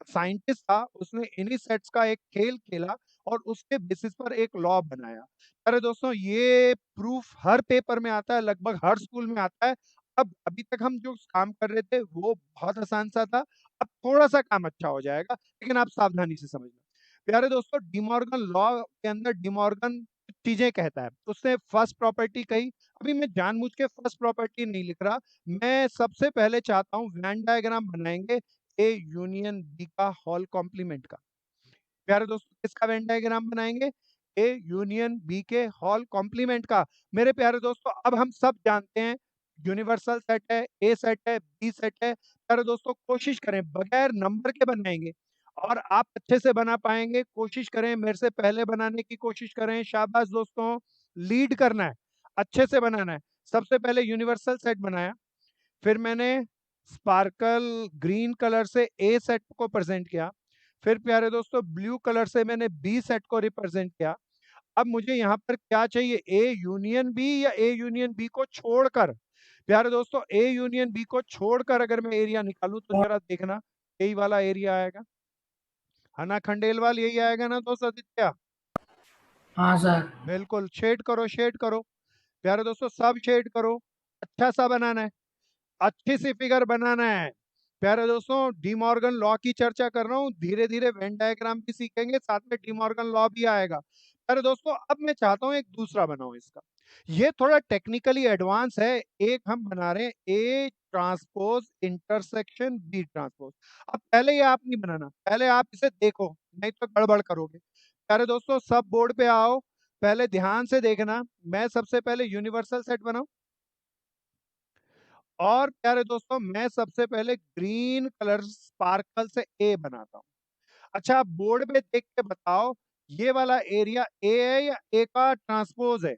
साइंटिस्ट था, उसने इन्हीं सेट्स का एक खेल खेला और उसके बेसिस पर एक लॉ बनाया। अरे दोस्तों, ये प्रूफ हर पेपर में आता है, लगभग हर स्कूल में आता है। अब अभी तक हम जो काम कर रहे थे वो बहुत आसान सा था, अब थोड़ा सा काम अच्छा हो जाएगा, लेकिन आप सावधानी से समझना। प्यारे दोस्तों, डिमॉर्गन लॉ के अंदर डिमॉर्गन चीजें कहता है, उसने फर्स्ट प्रॉपर्टी कही। अभी मैं जानबूझ के फर्स्ट प्रॉपर्टी नहीं लिख रहा, मैं सबसे पहले चाहता हूं वेन डायग्राम बनाएंगे ए यूनियन बी का होल कॉम्प्लीमेंट का। प्यारे दोस्तों, किसका वेन डायग्राम बनाएंगे? ए यूनियन बी के होल कॉम्प्लीमेंट का। मेरे प्यारे दोस्तों, अब हम सब जानते हैं यूनिवर्सल सेट है, ए सेट है, बी सेट है। प्यारे दोस्तों, कोशिश करें बगैर नंबर के बनाएंगे और आप अच्छे से बना पाएंगे। कोशिश करें, मेरे से पहले बनाने की कोशिश करें। शाबाश दोस्तों, लीड करना है, अच्छे से बनाना है। सबसे पहले यूनिवर्सल सेट बनाया, फिर मैंने स्पार्कल ग्रीन कलर से ए सेट को प्रेजेंट किया, फिर प्यारे दोस्तों ब्लू कलर से मैंने बी सेट को रिप्रेजेंट किया। अब मुझे यहाँ पर क्या चाहिए? ए यूनियन बी या ए यूनियन बी को छोड़कर? प्यारे दोस्तों, ए यूनियन बी को छोड़कर अगर मैं एरिया निकालूं तो जरा देखना, यही वाला एरिया आएगा, हना खंडेलवाल, यही आएगा ना दोस्त आदित्य? हाँ सर। बिल्कुल, शेड करो, शेड करो प्यारे दोस्तों, सब शेड करो, अच्छा सा बनाना है, अच्छी सी फिगर बनाना है। प्यारे दोस्तों, डिमॉर्गन लॉ की चर्चा कर रहा हूँ, धीरे धीरे वेन डायग्राम भी सीखेंगे, साथ में डिमॉर्गन लॉ भी आएगा। प्यारे दोस्तों, अब मैं चाहता हूँ एक दूसरा बनाओ इसका, ये थोड़ा टेक्निकली एडवांस है। एक हम बना रहे हैं A transpose intersection B transpose. अब पहले ये आप नहीं बनाना, पहले आप इसे देखो, नहीं तो गड़बड़ करोगे। प्यारे दोस्तों, सब बोर्ड पे आओ, पहले ध्यान से देखना। मैं सबसे पहले यूनिवर्सल सेट बनाऊं, और प्यारे दोस्तों मैं सबसे पहले ग्रीन कलर स्पार्कल से ए बनाता हूं। अच्छा, आप बोर्ड पे देख के बताओ, ये वाला एरिया ए है या ए का ट्रांसपोज है?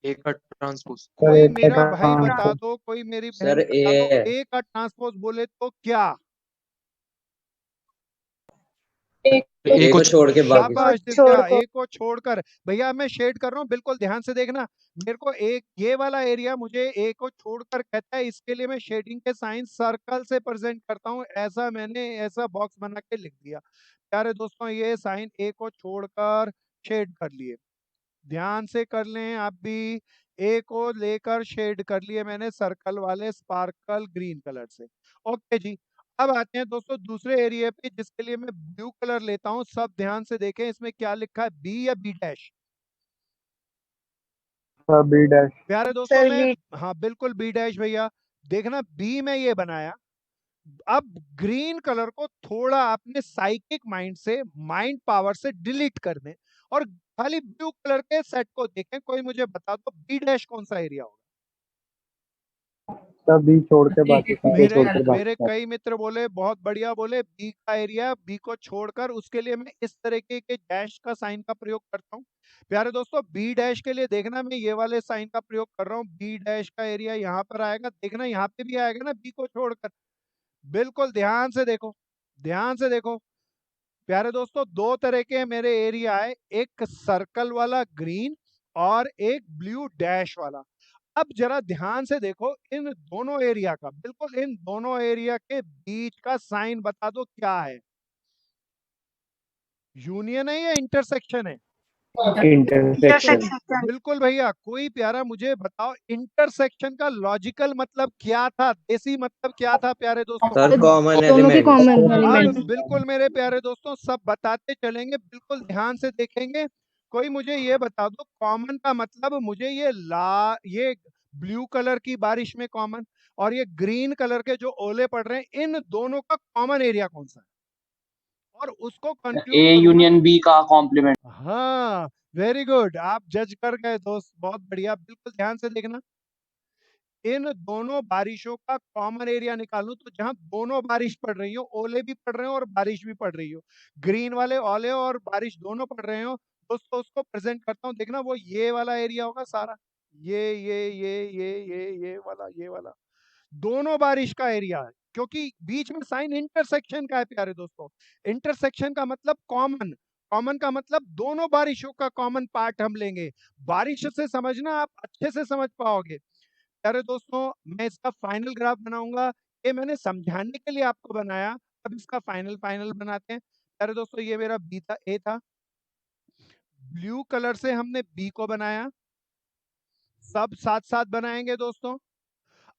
ए का ट्रांसपोज। कोई सर मेरा एक भाई बता दो, कोई मेरी बहन सर ए बता दो, है। ए का ट्रांसपोज बोले तो क्या? ए ए को को छोड़ के बाकी शाबाश सब। दित्या, ए को छोड़कर। भैया मैं शेड कर रहा हूँ, बिल्कुल ध्यान से देखना। मेरे को एक ये वाला एरिया मुझे ए को छोड़कर कहता है, इसके लिए मैं शेडिंग के साइन सर्कल से प्रेजेंट करता हूँ। ऐसा मैंने ऐसा बॉक्स बना के लिख दिया। प्यारे दोस्तों, ये साइन ए को छोड़कर शेड कर लिए, ध्यान से कर लें आप भी। ए को लेकर शेड कर लिए मैंने सर्कल वाले स्पार्कल ग्रीन कलर से। ओके जी, अब आते हैं दोस्तों दूसरे एरिया पे, जिसके लिए मैं ब्लू कलर लेता हूं। सब ध्यान से देखें, इसमें क्या लिखा है, बी या बी डैश? B dash. प्यारे दोस्तों सर मैं, बी। हाँ बिल्कुल बी डैश भैया। देखना, बी में ये बनाया। अब ग्रीन कलर को थोड़ा अपने साइकिक माइंड से, माइंड पावर से डिलीट कर दें और खाली ब्लू कलर के सेट को देखें। कोई मुझे बता दो बी डैश कौन सा एरिया होगा? सर बी छोड़ के बाकी सब। मेरे कई मित्र बोले, बहुत बढ़िया बोले, बी का एरिया, बी को छोड़कर। उसके लिए मैं इस तरीके के डैश का साइन का प्रयोग करता हूँ। प्यारे दोस्तों, बी डैश के लिए देखना, मैं ये वाले साइन का प्रयोग कर रहा हूँ। बी डैश का एरिया यहाँ पर आएगा, देखना यहाँ पे भी आएगा ना, बी को छोड़कर। बिल्कुल ध्यान से देखो, ध्यान से देखो। प्यारे दोस्तों, दो तरह के मेरे एरिया है, एक सर्कल वाला ग्रीन और एक ब्लू डैश वाला। अब जरा ध्यान से देखो, इन दोनों एरिया का, बिल्कुल इन दोनों एरिया के बीच का साइन बता दो क्या है? यूनियन है या इंटरसेक्शन है? इंटरसेक्शन। बिल्कुल भैया, कोई प्यारा मुझे बताओ, इंटरसेक्शन का लॉजिकल मतलब क्या था, देसी मतलब क्या था प्यारे दोस्तों? सर कॉमन दोनों के एलिमेंट। कॉमन अब एलिमेंट। बिल्कुल मेरे प्यारे दोस्तों, सब बताते चलेंगे, बिल्कुल ध्यान से देखेंगे। कोई मुझे ये बता दो, कॉमन का मतलब, मुझे ये ब्लू कलर की बारिश में कॉमन और ये ग्रीन कलर के जो ओले पड़ रहे हैं, इन दोनों का कॉमन एरिया कौन सा है? और उसको कंक्लूड ए यूनियन बी का कॉम्प्लीमेंट। हाँ, वेरी गुड, आप जज कर गए दोस्त, बहुत बढ़िया। बिल्कुल ध्यान से देखना, इन दोनों बारिशों का कॉमन एरिया निकालूं तो जहां दोनों बारिश पड़ रही हो, ओले भी पड़ रहे हो और बारिश भी पड़ रही हो, ग्रीन वाले ओले और बारिश दोनों पड़ रहे हो, दोस्तों उसको प्रेजेंट करता हूं। देखना, वो ये वाला एरिया होगा सारा, ये वाला दोनों बारिश का एरिया है, क्योंकि बीच में साइन इंटरसेक्शन का है प्यारे दोस्तों। इंटरसेक्शन का मतलब कॉमन, कॉमन का मतलब दोनों बारिशों का कॉमन पार्ट हम लेंगे। बारिश से समझना, आप अच्छे से समझ पाओगे। प्यारे दोस्तों, मैं इसका फाइनल ग्राफ बनाऊंगा, ये मैंने समझाने के लिए आपको बनाया। अब इसका फाइनल बनाते हैं। प्यारे दोस्तों, ये मेरा बी था, ए था, ब्लू कलर से हमने बी को बनाया, सब साथ साथ बनाएंगे दोस्तों।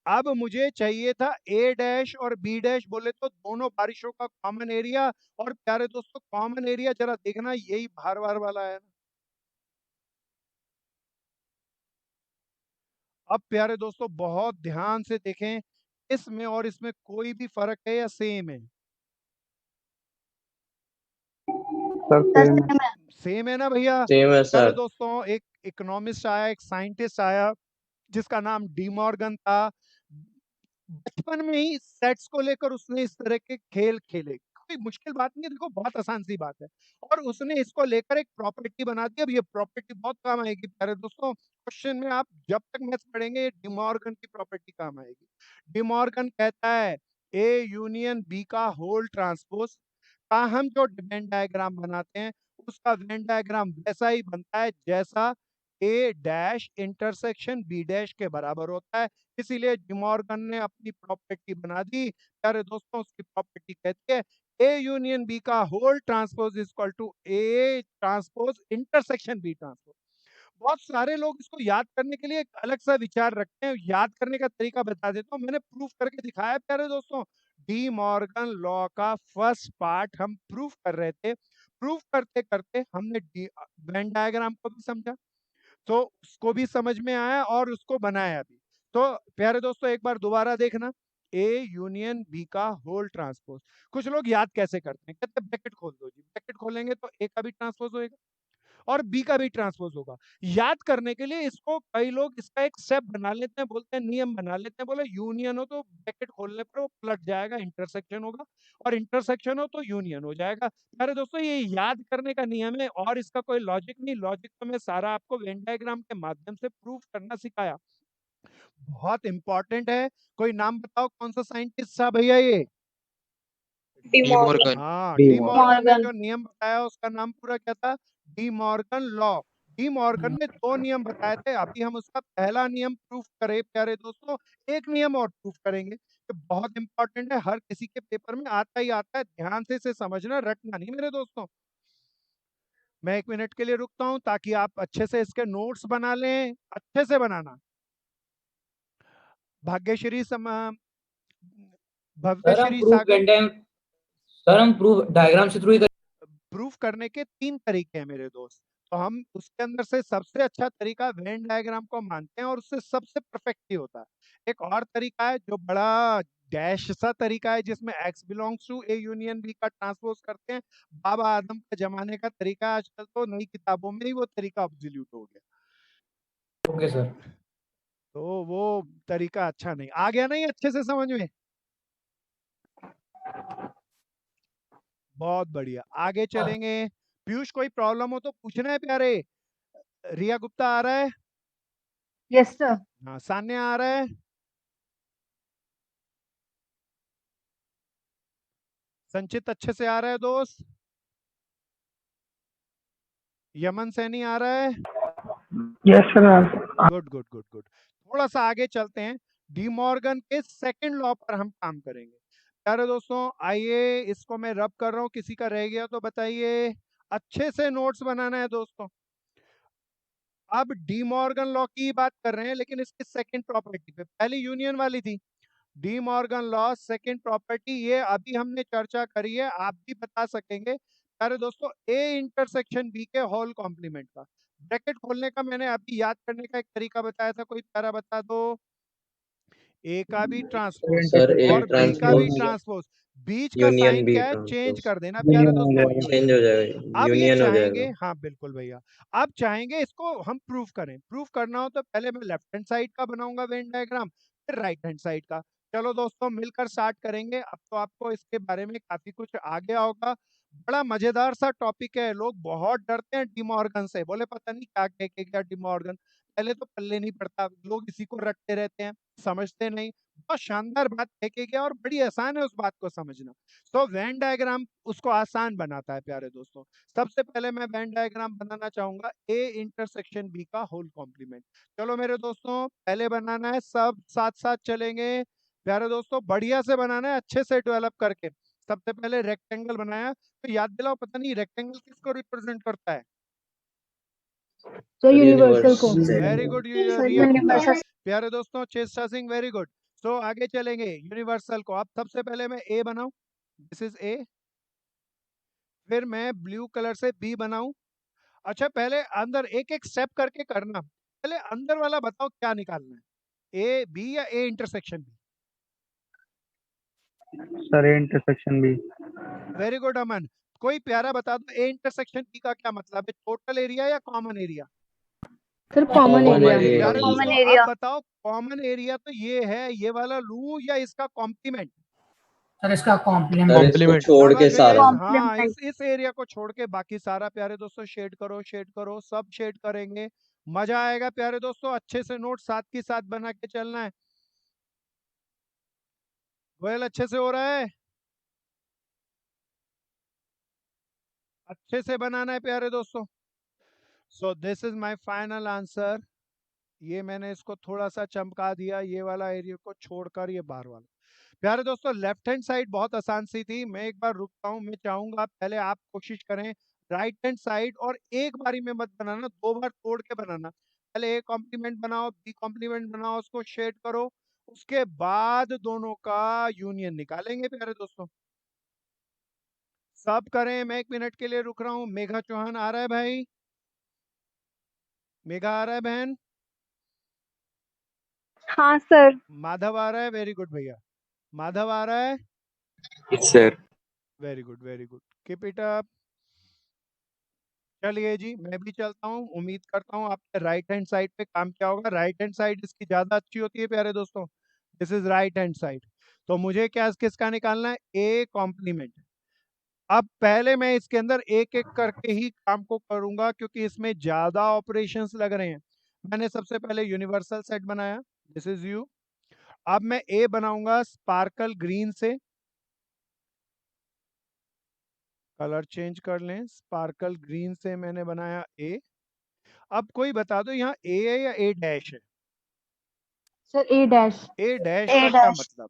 अब मुझे चाहिए था ए डैश और बी डैश, बोले तो दोनों बारिशों का कॉमन एरिया। और प्यारे दोस्तों कॉमन एरिया जरा देखना, यही बार बार वाला है ना। अब प्यारे दोस्तों बहुत ध्यान से देखें, इसमें और इसमें कोई भी फर्क है या सेम है? सर सेम है। सेम है ना भैया? सेम है प्यारे सर। दोस्तों एक इकोनॉमिस्ट आया, एक साइंटिस्ट आया जिसका नाम डी मॉर्गन था। बचपन में ही सेट्स को लेकर उसने इस तरह के खेल खेले। कोई मुश्किल बात नहीं है, देखो बहुत आसान सी बात है। और उसने इसको लेकर एक प्रॉपर्टी बना दी। अब ये प्रॉपर्टी बहुत काम आएगी प्यारे दोस्तों, क्वेश्चन में आप जब तक मैथ्स पढ़ेंगे ये डी मॉर्गन की प्रॉपर्टी काम आएगी। डी मॉर्गन कहता है ए यूनियन बी का होल ट्रांसपोज का हम जो वेन डायग्राम बनाते हैं उसका वेन डायग्राम वैसा ही बनता है जैसा ए डैश इंटरसेक्शन बी डैश के बराबर होता है। इसीलिए डिमॉर्गन ने अपनी प्रॉपर्टी बना दी। प्यारे दोस्तों उसकी प्रॉपर्टी कहती है ए यूनियन बी का whole transpose is equal to A transpose intersection B transpose. बहुत सारे लोग इसको याद करने के लिए एक अलग सा विचार रखते हैं। याद करने का तरीका बता देता हूँ, मैंने प्रूफ करके दिखाया प्यारे दोस्तों। डी मॉर्गन लॉ का फर्स्ट पार्ट हम प्रूफ कर रहे थे। प्रूफ करते करते हमने वेन डायग्राम को भी समझा, तो उसको भी समझ में आया और उसको बनाया भी। तो प्यारे दोस्तों एक बार दोबारा देखना, ए यूनियन बी का होल ट्रांसपोज। कुछ लोग याद कैसे करते हैं, कहते हैं ब्रैकेट खोल दो जी, ब्रैकेट खोलेंगे तो ए का भी ट्रांसपोज होएगा और बी का भी ट्रांसपोज होगा। याद करने के लिए इसको कई लोग इसका एक स्टेप बना लेते हैं, बोलते हैं नियम बना लेते हैं, बोले यूनियन हो तो ब्रैकेट खोलने पर वो पलट जाएगा, इंटरसेक्शन होगा, और इंटरसेक्शन हो तो यूनियन हो जाएगा। अरे दोस्तों ये याद करने का नियम है और इसका कोई लॉजिक नहीं। लॉजिक तो मैं सारा आपको वेन डायग्राम के माध्यम से प्रूफ करना सिखाया। बहुत इंपॉर्टेंट है। कोई नाम बताओ कौन सा साइंटिस्ट था भैया ये? De Morgan. हाँ, डी डी मॉर्गन ने मॉर्गन। जो नियम बताया उसका नाम पूरा क्या था? De Morgan law. De Morgan ने 2 नियम बताए थे, अभी हम उसका पहला नियम प्रूफ करें प्यारे दोस्तों। एक नियम और प्रूफ करेंगे कि बहुत इंपॉर्टेंट है, हर किसी के पेपर में आता ही आता है। ध्यान से इसे समझना, रटना नहीं मेरे दोस्तों। मैं 1 मिनट के लिए रुकता हूं ताकि आप अच्छे से इसके नोट्स बना लें, अच्छे से बनाना। भाग्यश्री सर हम भव्यश्री प्रूफ सागर, सर हम प्रूफ डायग्राम से थ्रू ही प्रूफ करने के 3 तरीके हैं मेरे दोस्त। तो हम उसके अंदर से सबसे अच्छा तरीका वेन डायग्राम को मानते हैं और उससे सबसे परफेक्ट ही होता है। एक और तरीका है जो बड़ा डैश सा तरीका है जिसमें x belongs to A union B का ट्रांसपोज करते हैं। बाबा आदम का जमाने का तरीका, आजकल तो नई किताबों में ही वो तरीका ऑब्सोल्यूट हो गया। Okay sir. तो वो तरीका अच्छा नहीं आ गया, नहीं अच्छे से समझ में? बहुत बढ़िया, आगे चलेंगे। पीयूष कोई प्रॉब्लम हो तो पूछना है प्यारे। रिया गुप्ता आ रहा है? Yes, sir. हाँ, सान्या आ रहा है? संचित अच्छे से आ रहा है दोस्त? यमन सैनी आ रहा है? Yes sir. Good good good good. थोड़ा सा आगे चलते हैं, डी मॉर्गन के सेकंड लॉ पर हम काम करेंगे। प्यारे दोस्तों आइए, इसको मैं रब कर रहा हूँ, किसी का रह गया तो बताइए। अच्छे से नोट्स बनाना है दोस्तों। अब डी मॉर्गन लॉ की बात कर रहे हैं लेकिन इसकी सेकंड प्रॉपर्टी पे, पहली यूनियन वाली थी। De Morgan law second property, ये अभी हमने चर्चा करी है, आप भी बता सकेंगे। अरे दोस्तों ए इंटरसेक्शन बी के होल कॉम्प्लीमेंट का ब्रैकेट खोलने का मैंने अभी याद करने का एक तरीका बताया था, कोई प्यारा बता दो। ए का भी ट्रांसपोज सर ए और बी का भी ट्रांसपोज ट्रांसपोज, बीच का यूनियन साइन बी क्या है चेंज ट्रांसपोज कर देना प्यारे दोस्तों, चेंज हो यूनियन। जाएगा, अब ये यूनियन हो चाहेंगे, जाएगा। हाँ बिल्कुल भैया, अब चाहेंगे इसको हम प्रूफ करें। प्रूफ करना हो तो पहले मैं लेफ्ट हैंड साइड का बनाऊंगा वेन डायग्राम, फिर राइट हैंड साइड का। चलो दोस्तों मिलकर स्टार्ट करेंगे। अब तो आपको इसके बारे में काफी कुछ आ गया होगा। बड़ा मजेदार सा टॉपिक है, लोग बहुत डरते हैं डिमॉर्गन से, बोले पता नहीं क्या कह के क्या डिमॉर्गन, पहले तो पल्ले नहीं पड़ता, लोग इसी को रटते रहते हैं, समझते नहीं। बहुत शानदार बात कह के गया और बड़ी आसान है उस बात को समझना। तो वेन डायग्राम उसको आसान बनाता है प्यारे दोस्तों। सबसे पहले मैं वेन डायग्राम बनाना चाहूंगा ए इंटरसेक्शन बी का होल कॉम्प्लीमेंट। चलो मेरे दोस्तों पहले बनाना है, सब साथ साथ चलेंगे प्यारे दोस्तों, बढ़िया से बनाना है, अच्छे से डेवलप करके। सबसे पहले रेक्टेंगल बनाया, तो याद दिलाओ, पता नहीं रेक्टेंगल किसको रिप्रेजेंट करता है? So universal को. वेरी गुड रिया गुप्ता। प्यारे दोस्तों चेष्टा सिंह, वेरी गुड। सो आगे चलेंगे यूनिवर्सल को। अब सबसे पहले मैं ए बनाऊं, दिस इज ए, फिर मैं ब्लू कलर से बी बनाऊं। अच्छा पहले अंदर एक एक स्टेप करके करना, पहले अंदर वाला बताओ क्या निकालना है, ए बी या A intersection B? Sir A intersection B. Very good Aman. कोई प्यारा बता दो ए इंटरसेक्शन बी का क्या मतलब है, टोटल एरिया या common area? Sir common Common area. area। प्यारे Common दोस्तों आप बताओ कॉमन एरिया तो ये है, ये वाला लूं या इसका कॉम्प्लीमेंट? सर इसका सर कॉम्प्लीमेंट। इसको Compliment। छोड़ के समझ सारा। गए? हाँ इस एरिया को छोड़ के बाकी सारा। प्यारे दोस्तों शेड करो, शेड करो, सब शेड करेंगे, मजा आएगा प्यारे दोस्तों। अच्छे से नोट साथ की साथ बना के चलना है। गोयल अच्छे से हो रहा है, अच्छे से बनाना है प्यारे दोस्तों। So this is my final answer. ये मैंने इसको थोड़ा सा चमका दिया, ये वाला एरिया को छोड़कर ये बाहर वाला। प्यारे दोस्तों लेफ्ट हैंड साइड बहुत आसान सी थी, मैं एक बार रुकता हूं, मैं चाहूंगा पहले आप कोशिश करें राइट हैंड साइड, और एक बारी में मत बनाना, दो बार तोड़ के बनाना। पहले ए कॉम्प्लीमेंट बनाओ, बी कॉम्प्लीमेंट बनाओ, उसको शेड करो, उसके बाद दोनों का यूनियन निकालेंगे प्यारे दोस्तों। सब करें, मैं 1 मिनट के लिए रुक रहा हूँ। मेघा चौहान आ रहा है भाई? मेघा आ रहा है बहन? हाँ सर। माधव आ रहा है? वेरी गुड भैया, माधव आ रहा है? Sir very good very good, keep it up. चलिए जी मैं भी चलता हूँ, उम्मीद करता हूँ आपके राइट हैंड साइड पे काम किया होगा। राइट हैंड साइड इसकी ज्यादा अच्छी होती है प्यारे दोस्तों, this is right hand side. तो मुझे क्या किसका निकालना है, ए कॉम्प्लीमेंट। अब पहले मैं इसके अंदर एक एक करके ही काम को करूंगा क्योंकि इसमें ज्यादा ऑपरेशंस लग रहे हैं। मैंने सबसे पहले यूनिवर्सल सेट बनाया, दिस इज यू। अब मैं ए बनाऊंगा स्पार्कल ग्रीन से, कलर चेंज कर लें, स्पार्कल ग्रीन से मैंने बनाया ए। अब कोई बता दो यहाँ ए है या ए डैश है? सर ए डैश। ए डैश का क्या मतलब?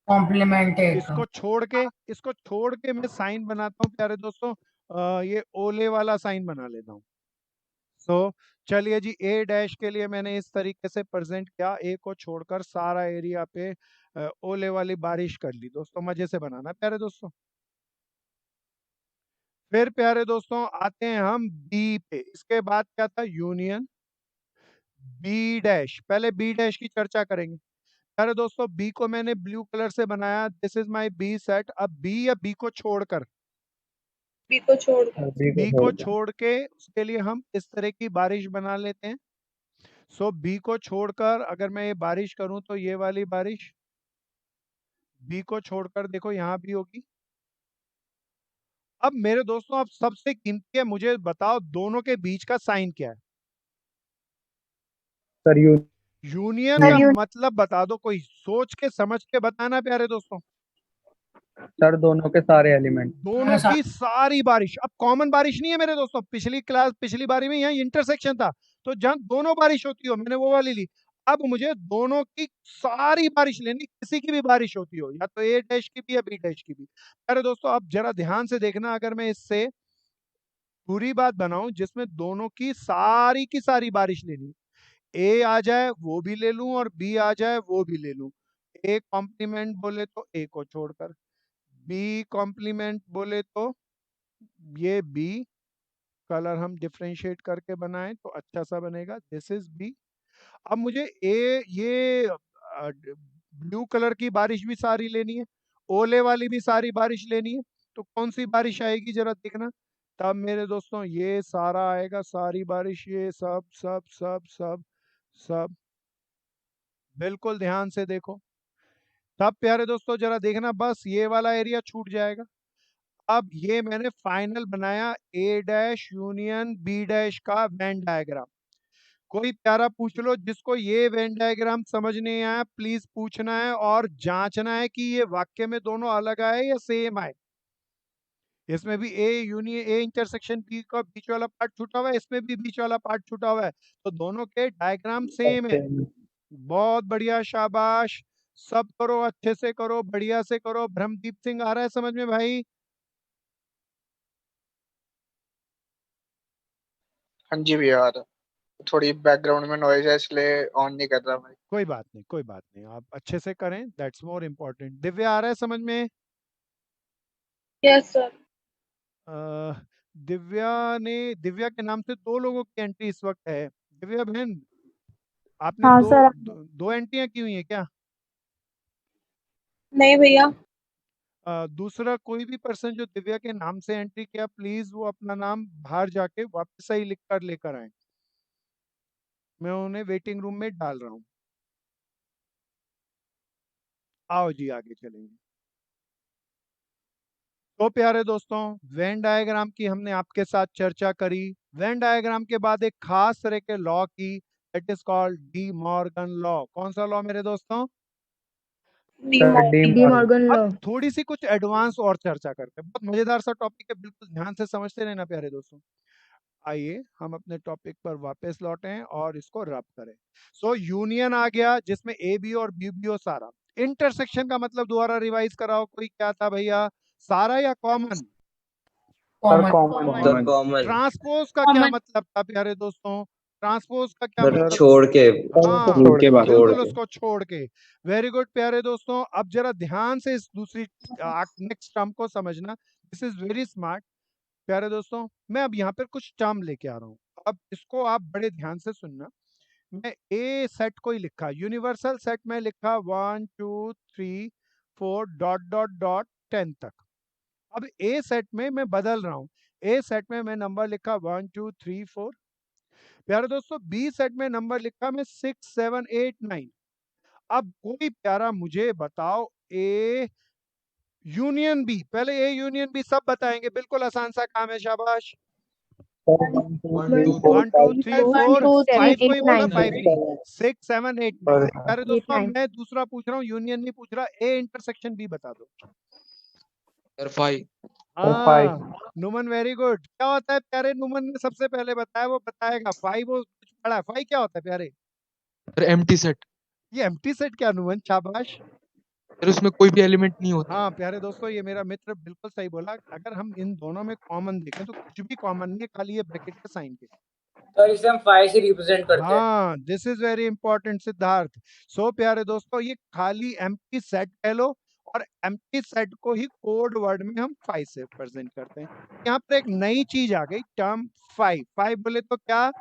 कॉम्प्लीमेंट है इसको छोड़ के मैं साइन बनाता हूँ प्यारे दोस्तों, ये ओले वाला साइन बना लेता हूँ। सो चलिए जी, ए डैश के लिए मैंने इस तरीके से प्रेजेंट किया, ए को छोड़कर सारा एरिया पे ओले वाली बारिश कर ली दोस्तों। मजे से बनाना प्यारे दोस्तों। फिर प्यारे दोस्तों आते हैं हम बी पे, इसके बाद क्या था, यूनियन बी डैश। पहले बी डैश की चर्चा करेंगे प्यारे दोस्तों। बी को मैंने ब्लू कलर से बनाया, this is my B set. अब बी या बी को छोड़कर, बी को बी छोड़ को दो। छोड़ के उसके लिए हम इस तरह की बारिश बना लेते हैं। सो बी को छोड़कर अगर मैं ये बारिश करूं तो ये वाली बारिश, बी को छोड़कर देखो यहाँ भी होगी। अब मेरे दोस्तों अब सबसे कीमती है, मुझे बताओ दोनों के बीच का साइन क्या है? सर यू यूनियन का मतलब बता दो, कोई सोच के समझ के बताना प्यारे दोस्तों। सर दोनों के सारे एलिमेंट। दोनों की सारी बारिश। अब कॉमन बारिश नहीं है मेरे दोस्तों, पिछली बारी में यहाँ इंटरसेक्शन था, तो जहां दोनों बारिश होती हो मैंने वो वाली ली। अब मुझे दोनों की सारी बारिश लेनी, किसी की भी बारिश होती हो, या तो ए डैश की भी या बी डैश की भी। अरे दोस्तों अब जरा ध्यान से देखना, अगर मैं इससे पूरी बात बनाऊं जिसमें दोनों की सारी बारिश लेनी, ए आ जाए वो भी ले लूं और बी आ जाए वो भी ले लूं। ए कॉम्प्लीमेंट बोले तो ए को छोड़कर, बी कॉम्प्लीमेंट बोले तो ये बी, कलर हम डिफरेंशिएट करके बनाएं तो अच्छा सा बनेगा, दिस इज बी। अब मुझे ये ब्लू कलर की बारिश भी सारी लेनी है, ओले वाली भी सारी बारिश लेनी है, तो कौन सी बारिश आएगी जरा देखना। तब मेरे दोस्तों ये सारा आएगा, सारी बारिश, ये सब सब सब सब सब, बिल्कुल ध्यान से देखो। तब प्यारे दोस्तों जरा देखना, बस ये वाला एरिया छूट जाएगा। अब ये मैंने फाइनल बनाया ए डैश यूनियन बी डैश का वेन डायग्राम। कोई प्यारा पूछ लो जिसको ये वेन डायग्राम समझ नहीं आया, प्लीज पूछना है और जांचना है कि ये वाक्य में दोनों अलग आए या सेम आए। इसमें भी A union A intersection B का बीच वाला पार्ट छूटा हुआ है, इसमें भी बीच वाला पार्ट छूटा हुआ है, तो दोनों के डायग्राम सेम है। बहुत बढ़िया, शाबाश। सब करो, अच्छे से करो, बढ़िया से करो। ब्रह्मदीप सिंह आ रहा है समझ में भाई? हाँ जी भैया आ रहा। थोड़ी बैकग्राउंड में नॉइज है इसलिए ऑन नहीं कर रहा भाई। कोई बात नहीं, कोई बात नहीं, आप अच्छे से करें, दैट्स मोर इम्पोर्टेंट। दिव्या आ रहा है समझ में? Yes sir. दिव्या के नाम से 2 लोगों की एंट्री इस वक्त है। दिव्या बहन, आपने हाँ सर। 2 एंट्रियां की हुई है क्या? नहीं भैया। दूसरा कोई भी पर्सन जो दिव्या के नाम से एंट्री किया, प्लीज वो अपना नाम बाहर जाके वापस सही लिख कर लेकर आए। मैं उन्हें वेटिंग रूम में डाल रहा हूँ। आओ जी, आगे चलेंगे। तो प्यारे दोस्तों, वेन डायग्राम की हमने आपके साथ चर्चा करी। वेन डायग्राम के बाद एक खास तरह के लॉ की, that is called De Morgan law. कौन सा लॉ मेरे दोस्तों? De Morgan law. अब थोड़ी सी कुछ एडवांस और चर्चा करते हैं। बहुत मजेदार सा टॉपिक है, बिल्कुल ध्यान से समझते रहना प्यारे दोस्तों। आइए हम अपने टॉपिक पर वापस लौटें और इसको रब करें। सो यूनियन आ गया जिसमें ए बी और बी बी और सारा। इंटरसेक्शन का मतलब दोबारा रिवाइज कराओ, कोई क्या था भैया? सारा या कॉमन? Sir common. ट्रांसपोज का क्या Common. मतलब था प्यारे दोस्तों? ट्रांसपोज का क्या सर मतलब? छोड़ के। हाँ, छोड़ के बाद। छोड़ बिल्कुल के। उसको छोड़ के। वेरी गुड प्यारे दोस्तों। अब जरा ध्यान से इस दूसरी नेक्स्ट टर्म को समझना। दिस इज वेरी स्मार्ट प्यारे दोस्तों। मैं अब यहाँ पर कुछ टर्म लेके आ रहा हूँ, अब इसको आप बड़े ध्यान से सुनना। मैं ए सेट को ही लिखा, यूनिवर्सल सेट में लिखा 1 2 3 4 डॉट डॉट डॉट 10 तक। अब ए सेट में मैं बदल रहा हूँ। ए सेट में मैं नंबर लिखा 1 2 3 4। प्यारे दोस्तों, बी सेट में नंबर लिखा मैं 6 7 8 9। अब कोई प्यारा मुझे बताओ, ए यूनियन बी, पहले ए यूनियन बी सब बताएंगे, बिल्कुल आसान सा काम है, शाबाश। 1 2 3 4 5 को ही बोला, 5 नहीं, 6 7 8 9। प्यारे दोस्तों, अब मैं दूसरा पूछ रहा हूँ, यूनियन नहीं पूछ रहा। ए इंटरसेक्शन बी बता दो। सर 5। हाँ, नुमन वेरी गुड। क्या होता है प्यारे? नुमन ने सबसे पहले बताया, वो बताएगा। 5 वो कुछ पढ़ा है। 5 क्या होता है प्यारे? Sir empty set. ये एम्प्टी सेट क्या नुमन? शाबाश। सर उसमें कोई भी एलिमेंट नहीं होता। हाँ प्यारे दोस्तों, ये मेरा मित्र बिल्कुल सही बोला। अगर हम इन दोनों में कॉमन देखें तो कुछ भी कॉमन नहीं है, खाली ये ब्रैकेट के साइन के। सर इसे हम 5 से रिप्रेजेंट करते हैं। हाँ, this is very important Siddharth. सो प्यारे दोस्तों, ये खाली एम्प्टी सेट कह लो, और एम्प्टी सेट को ही कोड वर्ड में हम 5 से प्रेजेंट करते हैं। यहाँ पर एक नई चीज आ गई, टर्म 5। 5 बोले तो क्या?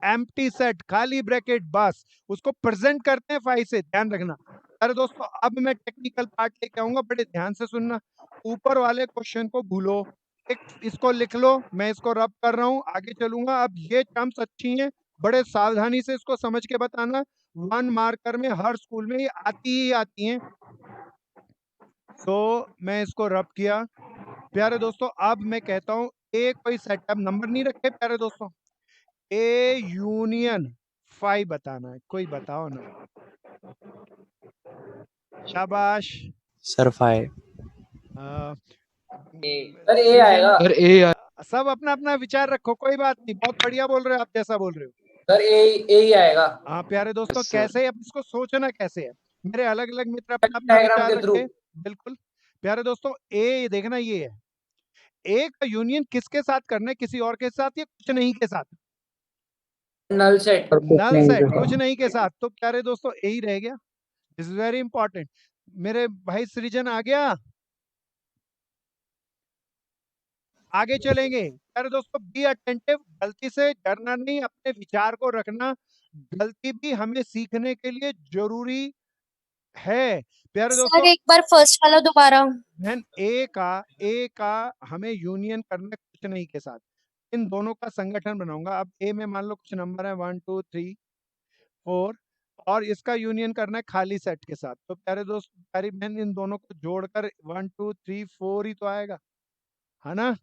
एम्प्टी सेट, खाली ब्रैकेट, बस उसको प्रेजेंट करते हैं 5 से, ध्यान रखना। अरे दोस्तों, अब मैं टेक्निकल पार्ट लेके आऊंगा, बड़े ध्यान से सुनना। ऊपर वाले क्वेश्चन को भूलो, एक इसको लिख लो, मैं इसको रब कर रहा हूँ, आगे चलूंगा। अब ये टर्म्स अच्छी हैं, बड़े सावधानी से इसको समझ के बताना। 1 मार्कर में हर स्कूल में ये आती ही आती हैं। तो मैं इसको रब किया प्यारे दोस्तों। अब मैं कहता हूँ ए कोई सेट, अब नंबर नहीं रखे प्यारे दोस्तों। ए यूनियन 5 बताना है, कोई बताओ ना। शाबाश। सर 5। सर ए आएगा। सर ए। सब अपना अपना विचार रखो, कोई बात नहीं, बहुत बढ़िया बोल रहे हो आप, जैसा बोल रहे हो। सर ए ही आएगा। हाँ प्यारे दोस्तों, Yes, sir. कैसे अब इसको सोचना कैसे है? मेरे अलग अलग मित्र अपना अपना डायग्राम विचार के थ्रू। रखे। बिल्कुल प्यारे दोस्तों, ए देखना ये है, ए का यूनियन किसके साथ करना है? किसी और के साथ या कुछ नहीं के साथ? Null set. नल सेट, कुछ नहीं के साथ। तो प्यारे दोस्तों, ए ही रह गया। This is very important. मेरे भाई सृजन आ गया, आगे चलेंगे। प्यारे दोस्तों, बी अटेंटिव, गलती से डरना नहीं, अपने विचार को रखना। गलती भी हमें सीखने के लिए जरूरी है प्यारे सर दोस्तों। एक बार फर्स्ट वाला दोबारा। बहन, ए का हमें यूनियन करना है कुछ नहीं के साथ। इन दोनों का संगठन बनाऊंगा। अब ए में मान लो कुछ नंबर है 1 2 3 4, और इसका यूनियन करना है खाली सेट के साथ। तो प्यारे दोस्त, प्यारी बहन, इन दोनों को जोड़कर 1 2 3 4 ही तो आएगा, है ना?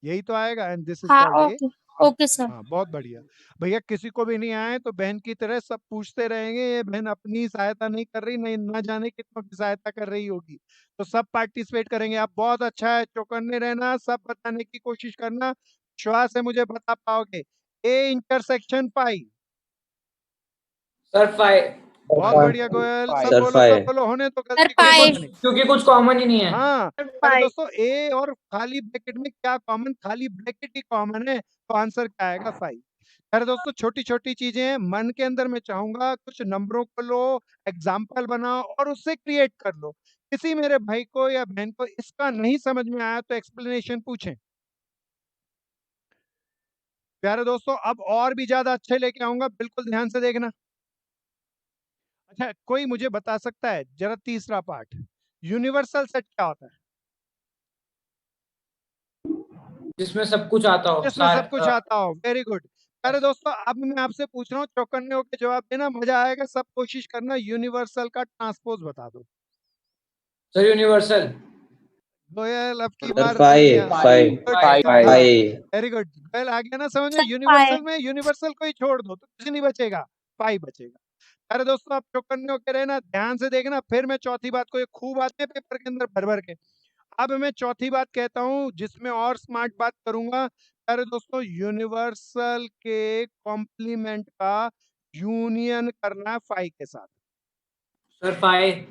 यही तो आएगा, एंड दिस इज हाँ called a. Okay okay sir. हाँ, बहुत बढ़िया भैया। किसी को भी नहीं आए तो बहन की तरह सब पूछते रहेंगे। ये बहन अपनी सहायता नहीं कर रही, नहीं ना जाने कितनों की सहायता कर रही होगी। तो सब पार्टिसिपेट करेंगे। आप बहुत अच्छा है, चौकन्ने रहना, सब बताने की कोशिश करना। विश्वास है मुझे बता पाओगे। A intersection 5। सर 5। बहुत बढ़िया गोयल, सब सर बोलो, 5। सब बोलो, होने तो सर गलती five। कोई नहीं। क्योंकि कुछ कॉमन ही नहीं है। हाँ अरे 5। दोस्तों, ए और खाली ब्रैकेट में क्या कॉमन? खाली ब्रैकेट ही कॉमन है, तो आंसर क्या आएगा? 5। प्यारे दोस्तों छोटी छोटी चीजें हैं, मन के अंदर मैं चाहूंगा कुछ नंबरों को लो, एग्जाम्पल बनाओ और उससे क्रिएट कर लो। किसी मेरे भाई को या बहन को इसका नहीं समझ में आया तो एक्सप्लेनेशन पूछें। प्यारे दोस्तों अब और भी ज्यादा अच्छे लेके आऊंगा, बिल्कुल ध्यान से देखना। अच्छा कोई मुझे बता सकता है जरा तीसरा पार्ट, यूनिवर्सल सेट क्या होता है? जिसमें सब कुछ आता हो, जिसमें सब कुछ आता हो, वेरी गुड। प्यारे दोस्तों अब मैं आपसे पूछ रहा हूँ, चौकन्ने होकर जवाब देना, मजा आएगा। सब कोशिश करना, यूनिवर्सल का ट्रांसपोज बता दो। सर यूनिवर्सल गोयल अब की सर बार सही दिया। फाइव वेरी गुड, गोयल आ गया ना समझ में। सर यूनिवर्सल में यूनिवर्सल को ही छोड़ दो तो कुछ नहीं बचेगा, पाई बचेगा। अरे दोस्तों आप चौकन्ने होकर रहना, ध्यान से देखना। फिर मैं चौथी बात को, ये खूब आते हैं पेपर के अंदर भर भर के। अब मैं चौथी बात कहता हूं जिसमें और स्मार्ट बात करूंगा। अरे दोस्तों यूनिवर्सल के कॉम्प्लीमेंट का यूनियन करना है फाई के साथ। सर फाइव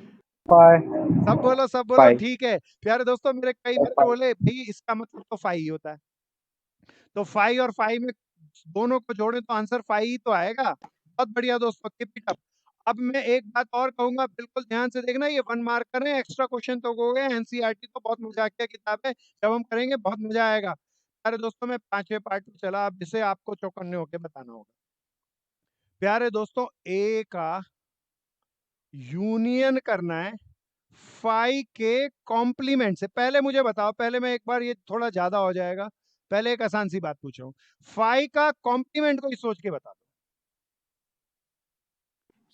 सब बोलो सब बोलो, ठीक है। प्यारे दोस्तों मेरे कई मित्र बोले भाई इसका मतलब तो फाई ही होता है, तो फाई और फाई में दोनों को जोड़े तो आंसर फाई ही तो आएगा। बहुत बढ़िया दोस्तों, कीप इट अप। अब मैं एक बात और कहूंगा, बिल्कुल ध्यान से देखना, ये 1 मार्कर है, एक्स्ट्रा क्वेश्चन तो हो गए। एनसीईआरटी तो बहुत मजाकिया किताब है, जब हम करेंगे बहुत मजा आएगा। प्यारे दोस्तों मैं 5वें पार्ट में चला, अब जिसे आपको चौकन्ने होकर बताना होगा। प्यारे दोस्तों ए का यूनियन करना है फाई के कॉम्प्लीमेंट से। पहले मुझे बताओ, पहले मैं एक बार, ये थोड़ा ज्यादा हो जाएगा, पहले एक आसान सी बात पूछ रहा हूँ, फाई का कॉम्प्लीमेंट कोई सोच के बता दो।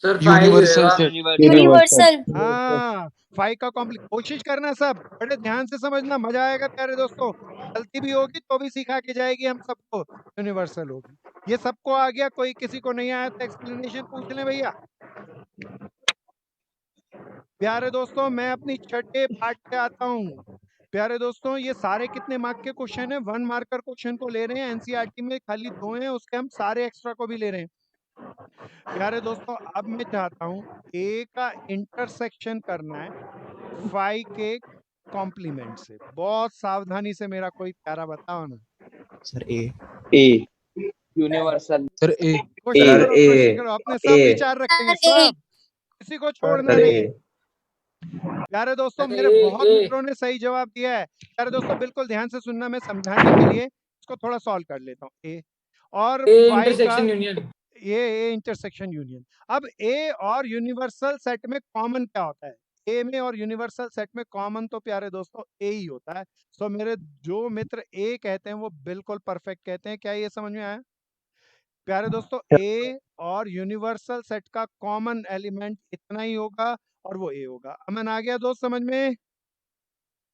Sir five universal set. Universal हाँ फाई का कॉम्प्लीमेंट, कोशिश करना सब, बड़े ध्यान से समझना, मजा आएगा प्यारे दोस्तों। गलती भी होगी तो भी सिखा के जाएगी हम सबको, यूनिवर्सल होगी। ये सबको आ गया, कोई किसी को नहीं आया तो एक्सप्लेनेशन पूछ लें भैया। प्यारे दोस्तों मैं अपनी छठे पार्ट पे आता हूँ। प्यारे दोस्तों ये सारे कितने मार्क के क्वेश्चन हैं? 1 मार्कर क्वेश्चन को ले रहे हैं, एनसीईआरटी में खाली 2 हैं, उसके हम सारे एक्स्ट्रा को भी ले रहे हैं। प्यारे दोस्तों अब मैं चाहता हूँ ए का इंटरसेक्शन करना है फाई के कॉम्प्लीमेंट से। बहुत सावधानी से मेरा कोई प्यारा बताओ ना। सर ए यूनिवर्सल सर ए। कोशिश सर करो ए कोशिश करो, अपने सब ए विचार रखेंगे सर ए सब, किसी को छोड़ना सर नहीं। ए प्यारे दोस्तों सर मेरे ए बहुत ए मित्रों ने सही जवाब दिया है। प्यारे दोस्तों बिल्कुल ध्यान से सुनना, मैं समझाने के लिए इसको थोड़ा सॉल्व कर लेता हूँ। ए और ए फाई का इंटरसेक्शन यूनियन। ये इंटरसेक्शन यूनियन। अब ए और यूनिवर्सल सेट में कॉमन क्या होता है? ए में और यूनिवर्सल सेट में कॉमन तो प्यारे दोस्तों ए ही होता है। सो मेरे जो मित्र ए कहते हैं वो बिल्कुल परफेक्ट कहते हैं। क्या ये समझ में आया? प्यारे दोस्तों ए और यूनिवर्सल सेट का कॉमन एलिमेंट इतना ही होगा और वो ए होगा। अमन आ गया दोस्त समझ में?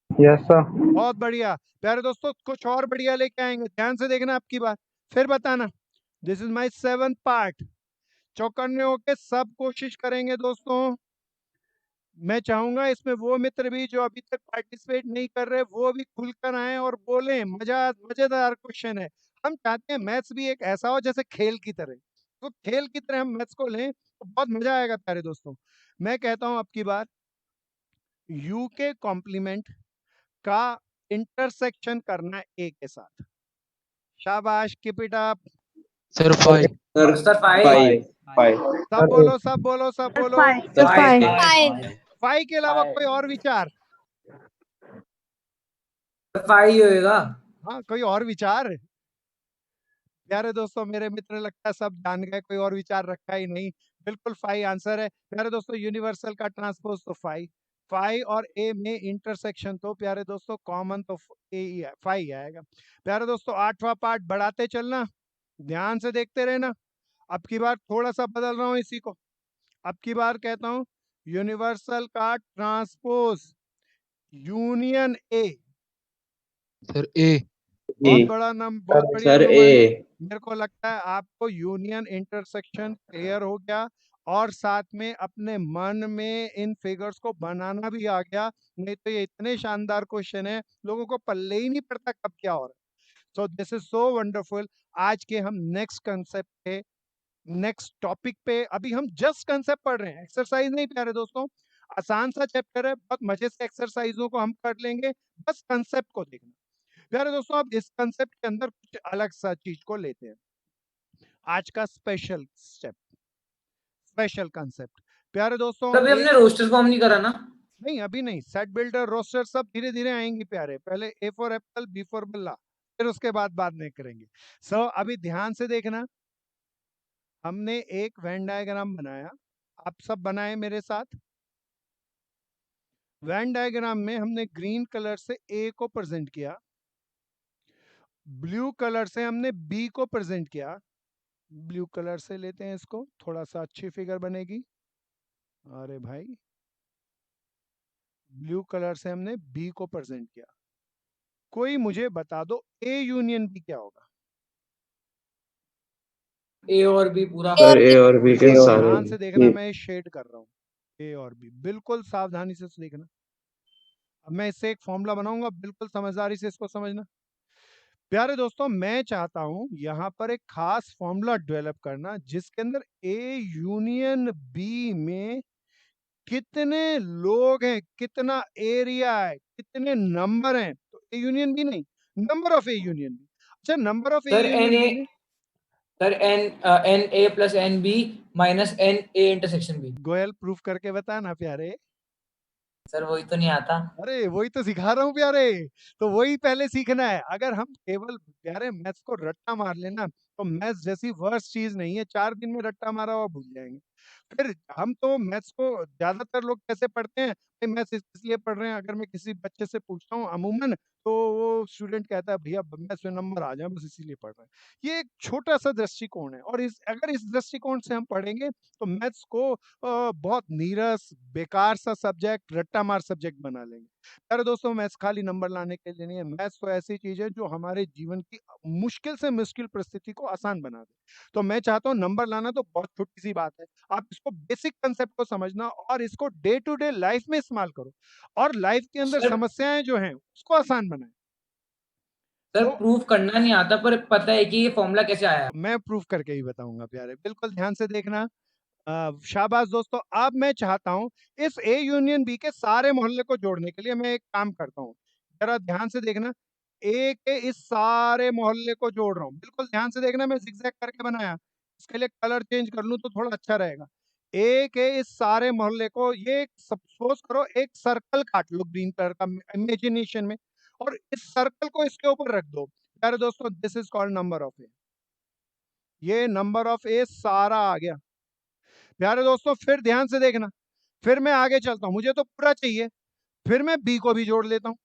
यस सर बहुत बढ़िया। प्यारे दोस्तों कुछ और बढ़िया लेके आएंगे, ध्यान से देखना आपकी बात, फिर बताना। This is my 7th part. चौकन्ने होके सब कोशिश करेंगे दोस्तों। मैं चाहूंगा इसमें वो मित्र भी जो अभी तक पार्टिसिपेट नहीं कर रहे वो भी खुलकर आए और बोलें। मजेदार क्वेश्चन है। हम चाहते हैं मैथ्स भी एक ऐसा हो जैसे खेल की तरह, तो खेल की तरह हम मैथ्स को लें तो बहुत मजा आएगा प्यारे दोस्तों। मैं कहता हूं अब की बार यू के कॉम्प्लीमेंट का इंटरसेक्शन करना है ए के साथ। शाबाश, keep it up. Sir five. Sir five सब बोलो सब बोलो सब बोलो। सर फाइव फाइव फाइव के अलावा कोई और विचार? फाइव ही होएगा। हाँ कोई और विचार? प्यारे दोस्तों मेरे मित्र लगता है सब जान गए, कोई और विचार रखा ही नहीं। बिल्कुल फाइव आंसर है। प्यारे दोस्तों यूनिवर्सल का ट्रांसपोज तो फाइव, फाइव और ए में इंटरसेक्शन तो प्यारे दोस्तों कॉमन तो ए ही है, फाइव ही आएगा। प्यारे दोस्तों 8वां पार्ट बढ़ाते चलना, ध्यान से देखते रहना। अब की बार थोड़ा सा बदल रहा हूँ इसी को। अब की बार कहता हूँ यूनिवर्सल का ट्रांसपोज यूनियन ए। सर ए। बहुत बड़ा नंबर, बहुत बढ़िया सर नंबर। ए मेरे को लगता है आपको यूनियन इंटरसेक्शन क्लियर हो गया और साथ में अपने मन में इन फिगर्स को बनाना भी आ गया। नहीं तो ये इतने शानदार क्वेश्चन है, लोगों को पल्ले ही नहीं पड़ता कब क्या हो रहा है। So this is so wonderful. आज के हम नेक्स्ट कंसेप्ट पे, नेक्स्ट टॉपिक पे, अभी हम जस्ट कंसेप्ट पढ़ रहे हैं, एक्सरसाइज नहीं प्यारे दोस्तों। आसान सा चैप्टर है, बहुत मजे से एक्सरसाइजों को हम कर लेंगे, बस कंसेप्ट को देखना। प्यारे दोस्तों अब इस कंसेप्ट के अंदर कुछ अलग सा चीज को लेते हैं। आज का स्पेशल स्टेप, स्पेशल कंसेप्ट। प्यारे दोस्तों, कभी हमने रोस्टर फॉर्म नहीं करा ना? नहीं अभी नहीं, सेट बिल्डर रोस्टर सब धीरे धीरे आएंगे प्यारे, पहले A for apple, B for बल्ला, फिर उसके बाद में करेंगे। सो अभी ध्यान से देखना, हमने एक वेन डायग्राम बनाया, आप सब बनाए मेरे साथ। वेन डायग्राम में हमने ग्रीन कलर से ए को प्रेजेंट किया, ब्लू कलर से हमने बी को प्रेजेंट किया। ब्लू कलर से लेते हैं इसको, थोड़ा सा अच्छी फिगर बनेगी। अरे भाई, ब्लू कलर से हमने बी को प्रेजेंट किया। कोई मुझे बता दो ए यूनियन बी क्या होगा? ए और बी पूरा। सर ए और बी के सारे ध्यान से देखना, मैं शेड कर रहा हूँ ए और बी, बिल्कुल सावधानी से देखना। अब मैं इससे एक फॉर्मूला बनाऊंगा, बिल्कुल समझदारी से इसको समझना। प्यारे दोस्तों, मैं चाहता हूं यहाँ पर एक खास फॉर्मूला डेवलप करना जिसके अंदर ए यूनियन बी में कितने लोग हैं, कितना एरिया है, कितने नंबर हैं। तो ए यूनियन बी नहीं, number of A union B. अच्छा, number of A sir union B में sir N A plus N B minus N A intersection B. Goyal proof करके बता ना प्यारे। सर वही तो नहीं आता। अरे वही तो सिखा रहा हूँ प्यारे, तो वही पहले सीखना है। अगर हम केवल प्यारे मैथ्स को रट्टा मार लेना, तो मैथ्स जैसी वर्स्ट चीज नहीं है, 4 दिन में रट्टा मारा हुआ भूल जाएंगे। फिर हम तो मैथ्स को, ज्यादातर लोग कैसे पढ़ते हैं, मैथ्स इसलिए पढ़ रहे हैं, अगर मैं किसी बच्चे से पूछता हूँ अमूमन, तो वो स्टूडेंट कहता है भैया मैथ्स में नंबर आ जाए बस इसीलिए पढ़ रहे हैं। ये एक छोटा सा दृष्टिकोण है, और अगर इस दृष्टिकोण से हम पढ़ेंगे तो मैथ्स को बहुत नीरस, बेकार सा सब्जेक्ट, रट्टा मार सब्जेक्ट बना लेंगे। अरे दोस्तों, मैथ्स खाली नंबर लाने के लिए नहीं है, मैथ्स तो ऐसी चीज है जो हमारे जीवन की मुश्किल से मुश्किल परिस्थिति को आसान बना दे। तो मैं चाहता हूँ, नंबर लाना तो बहुत छोटी सी बात है, आप इसको बेसिक कंसेप्ट को समझना और इसको डे टू डे लाइफ में इस्तेमाल करो, और लाइफ के अंदर सर समस्याएं जो हैं उसको आसान बनाए। सर तो प्रूफ करना नहीं आता, पर पता है कि ये फॉर्मूला कैसे आया। मैं प्रूफ करके ही बताऊंगा प्यारे, बिल्कुल ध्यान से देखना। शाबाश दोस्तों, अब मैं चाहता हूं इस ए यूनियन बी के सारे मोहल्ले को जोड़ने के लिए मैं एक काम करता हूं, जरा ध्यान से देखना। ए के इस सारे मोहल्ले को जोड़ रहा हूं, बिल्कुल ध्यान से देखना, मैं जिगजैग करके बनाया, इसके लिए कलर चेंज कर लूं तो थोड़ा अच्छा रहेगा। ए के इस सारे मोहल्ले को, ये सपोज करो एक सर्कल काट लो ग्रीन कलर का इमेजिनेशन में, और इस सर्कल को इसके ऊपर रख दो। प्यारे दोस्तों, this is called number of A. ये नंबर ऑफ ए सारा आ गया। प्यारे दोस्तों, फिर ध्यान से देखना, फिर मैं आगे चलता हूं, मुझे तो पूरा चाहिए, फिर मैं बी को भी जोड़ लेता हूं।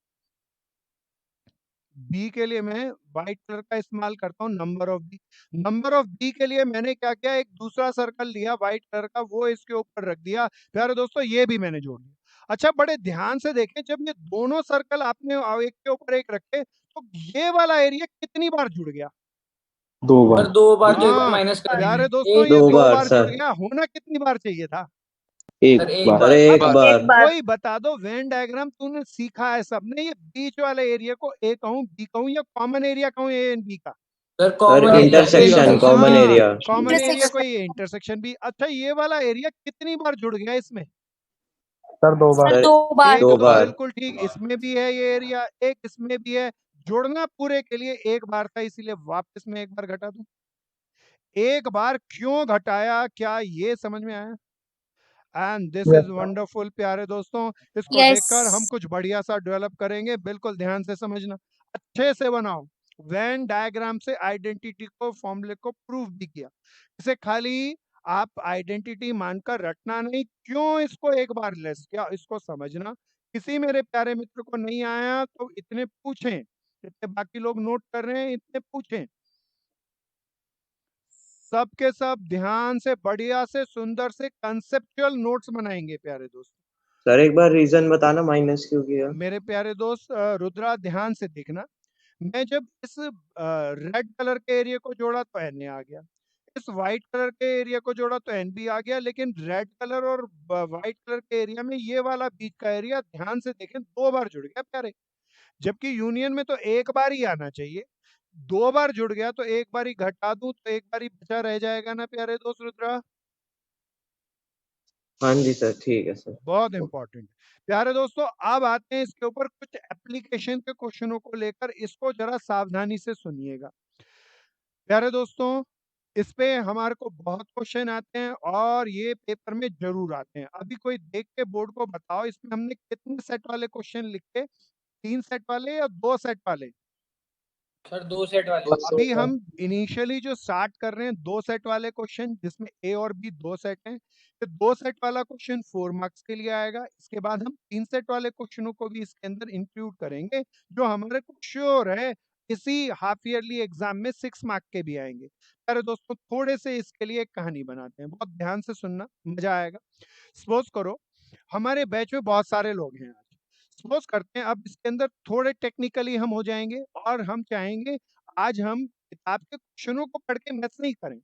बी के लिए मैं व्हाइट कलर का इस्तेमाल करता हूं, number of B. Number of B के लिए मैंने क्या किया, एक दूसरा सर्कल लिया व्हाइट कलर का, वो इसके ऊपर रख दिया। प्यारे दोस्तों, ये भी मैंने जोड़ दिया। अच्छा, बड़े ध्यान से देखें, जब ये दोनों सर्कल आपने एक के ऊपर एक रखे, तो ये वाला एरिया कितनी बार जुड़ गया? 2 और बार। 2 बार तो एक बार हाँ माइनस कर प्यारे देंगे। दोस्तों, ये 2 दो बार बार जुड़ सर, गया, होना कितनी बार चाहिए था? एक सर एक बार, बार। एक अब बार। कोई बता दो, वेन डायग्राम तूने सीखा है सबने, ये बीच वाले एरिया को ए कहूं, बी कहूं, या कॉमन एरिया कहूं ए एंड बी का? Sir sir common area intersection, common area. Common area Intersection. को, ये इंटरसेक्शन भी। अच्छा, ये वाला एरिया कितनी बार जुड़ गया इसमें? सर 2 बार। सर सर 2 बार. एक 2 दो, बार। बिल्कुल ठीक, इसमें भी है ये एरिया, एक इसमें भी है। जोड़ना पूरे के लिए एक बार था, इसीलिए वापस में एक बार घटा दूं। एक बार क्यों घटाया, क्या ये समझ में आया? And this yes is wonderful प्यारे दोस्तों, इसको Yes. देखकर हम कुछ बढ़िया सा डेवलप करेंगे, बिल्कुल ध्यान से समझना, अच्छे से बनाओ। वेन डायग्राम से आइडेंटिटी को, फॉर्मूले को प्रूफ भी किया। इसे खाली आप आइडेंटिटी मानकर रटना नहीं, क्यों इसको एक बार लेस किया, इसको समझना। किसी मेरे प्यारे मित्र को नहीं आया तो इतने पूछें, इतने बाकी लोग नोट कर रहे हैं, इतने पूछें। सबके सब ध्यान से, बढ़िया से, सुंदर से कंसेप्चुअल नोट्स बनाएंगे प्यारे दोस्तों। सर एक बार रीजन बताना माइनस क्यों किया। मेरे प्यारे दोस्त रुद्रा, ध्यान से देखना, मैं जब इस रेड कलर के एरिया को जोड़ा तो एन ए आ गया, इस व्हाइट कलर के एरिया को जोड़ा तो एन बी आ गया, लेकिन रेड कलर और व्हाइट कलर के एरिया में ये वाला बीच का एरिया, ध्यान से देखें, 2 बार जुड़ गया प्यारे, जबकि यूनियन में तो एक बार ही आना चाहिए। 2 बार जुड़ गया, तो एक बार ही घटा दूं तो एक बार ही बचा रह जाएगा ना प्यारे दोस्त रुद्रा? हाँ जी सर, ठीक है सर। बहुत इंपॉर्टेंट। प्यारे दोस्तों, अब आते हैं इसके ऊपर कुछ एप्लीकेशन के क्वेश्चनों को लेकर, इसको जरा सावधानी से सुनिएगा। प्यारे दोस्तों, इस पे हमारे को बहुत क्वेश्चन आते हैं और ये पेपर में जरूर आते हैं। अभी कोई देख के बोर्ड को बताओ इसमें हमने कितने सेट वाले क्वेश्चन लिखे, 3 सेट वाले या 2 सेट वाले? सर 2 सेट वाले। अभी हम इनिशियली जो स्टार्ट कर रहे हैं 2 सेट वाले क्वेश्चन, जिसमें ए और बी 2 सेट हैं। तो 2 सेट वाला क्वेश्चन 4 मार्क्स के लिए आएगा। इसके बाद हम 3 सेट वाले क्वेश्चनों को भी इसके अंदर इंक्लूड करेंगे, जो हमारे को श्योर है इसी हाफ ईयरली एग्जाम में 6 मार्क के भी आएंगे। अरे दोस्तों, थोड़े से इसके लिए एक कहानी बनाते हैं, बहुत ध्यान से सुनना, मजा आएगा। सपोज करो हमारे बैच में बहुत सारे लोग हैं आज। सपोज करते हैं अब इसके अंदर थोड़े टेक्निकली हम हो जाएंगे और हम चाहेंगे आज हम किताब के क्वेश्चनों को पढ़ के मैथ्स नहीं करें।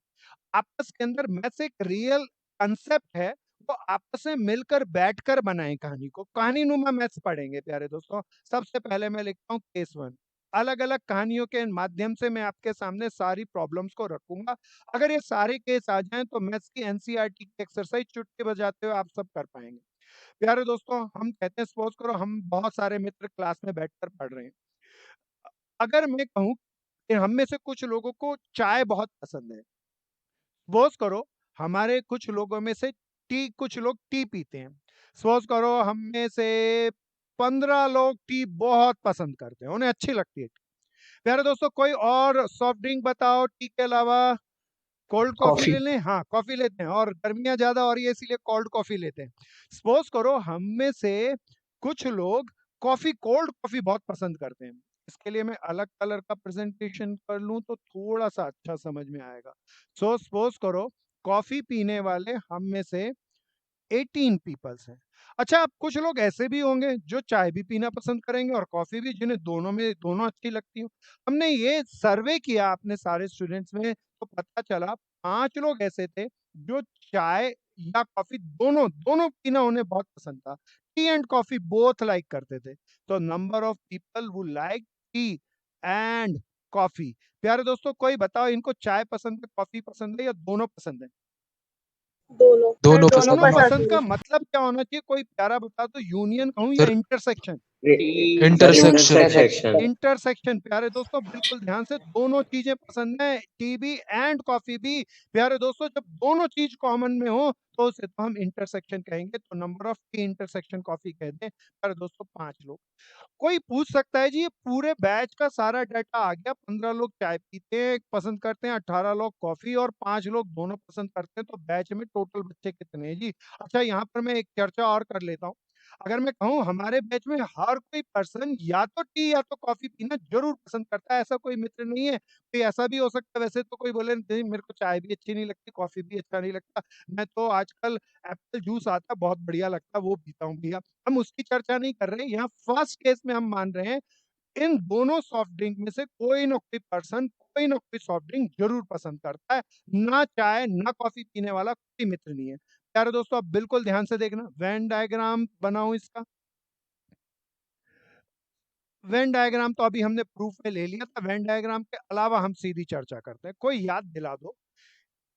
आपस के अंदर मैथ्स एक रियल कंसेप्ट है, वो आपस में मिलकर बैठकर बनाएं कहानी को। कहानी नुमा मैथ्स पढ़ेंगे प्यारे दोस्तों। सबसे पहले मैं लिखता हूँ केस 1। अलग अलग कहानियों के माध्यम से मैं आपके सामने सारी प्रॉब्लम्स को रखूंगा। अगर ये सारे केस आ जाएं तो मैथ्स की एनसीईआरटी की एक्सरसाइज चुटकी बजाते हुए आप सब कर पाएंगे। प्यारे दोस्तों, हम कहते हैं सपोज करो हम बहुत सारे मित्र क्लास में बैठकर पढ़ रहे हैं। अगर मैं कहूँ कि हम में से कुछ लोगों को चाय बहुत पसंद है, सपोज करो हमारे कुछ लोगों में से कुछ लोग टी पीते हैं। सपोज करो हम में से 15 लोग टी बहुत पसंद करते हैं, उन्हें अच्छी लगती है। प्यारे दोस्तों, कोई और सॉफ्ट ड्रिंक बताओ टी के अलावा। कोल्ड कॉफी ले लें? हाँ, कॉफी लेते हैं और गर्मियां ज्यादा हो रही है इसीलिए कोल्ड कॉफी लेते हैं। सपोज करो हम में से कुछ लोग कोल्ड कॉफी बहुत पसंद करते हैं। इसके लिए मैं अलग कलर का प्रेजेंटेशन कर लूं तो थोड़ा सा अच्छा समझ में आएगा। सपोज करो कॉफी पीने वाले हम में से 18 पीपल्स हैं। अच्छा, अब कुछ लोग ऐसे भी होंगे जो चाय भी पीना पसंद करेंगे और कॉफी भी, जिन्हें दोनों अच्छी लगती हो। हमने ये सर्वे किया अपने सारे स्टूडेंट्स में तो पता चला 5 लोग ऐसे थे जो चाय या कॉफी दोनों दोनों पीना उन्हें बहुत पसंद था। T and coffee both like करते थे। तो number of people who like T and coffee. प्यारे दोस्तों, कोई बताओ इनको चाय पसंद है, कॉफी पसंद है या दोनों पसंद है? दोनों दोनों दोनों पसंद है। पसंद का मतलब क्या होना चाहिए? कोई प्यारा बता दो, यूनियन कहूं या सर इंटरसेक्शन? इंटरसेक्शन। इंटरसेक्शन। प्यारे दोस्तों बिल्कुल ध्यान से, दोनों चीजें पसंद है, टी भी एंड कॉफी भी। प्यारे दोस्तों, जब दोनों चीज कॉमन में हो तो उसे तो हम इंटरसेक्शन कहेंगे। तो number of T intersection coffee कहते हैं। प्यारे दोस्तों 5 लोग। कोई पूछ सकता है जी ये पूरे बैच का सारा डाटा आ गया, 15 लोग चाय पीते हैं पसंद करते हैं, 18 लोग कॉफी और 5 लोग दोनों पसंद करते हैं, तो बैच में टोटल बच्चे कितने हैं जी? अच्छा, यहाँ पर मैं एक चर्चा और कर लेता हूँ। अगर मैं कहूँ हमारे बैच में हर कोई पर्सन या तो टी या तो कॉफी पीना जरूर पसंद करता है, ऐसा कोई मित्र नहीं है। कोई ऐसा भी हो सकता है, वैसे तो कोई बोले नहीं मेरे को चाय भी अच्छी नहीं लगती, कॉफी भी अच्छा नहीं लगता, मैं तो आजकल एप्पल जूस आता है बहुत बढ़िया लगता है वो पीता हूँ भैया। हम उसकी चर्चा नहीं कर रहे, यहाँ फर्स्ट केस में हम मान रहे हैं इन दोनों सॉफ्ट ड्रिंक में से कोई ना कोई पर्सन कोई ना कोई सॉफ्ट ड्रिंक जरूर पसंद करता है। ना चाय ना कॉफी पीने वाला कोई मित्र नहीं है। प्यारे दोस्तों, अब बिल्कुल ध्यान से देखना, वेन डायग्राम बनाऊं इसका। वेन डायग्राम तो अभी हमने प्रूफ में ले लिया था, वेन डायग्राम के अलावा हम सीधी चर्चा करते हैं। कोई याद दिला दो,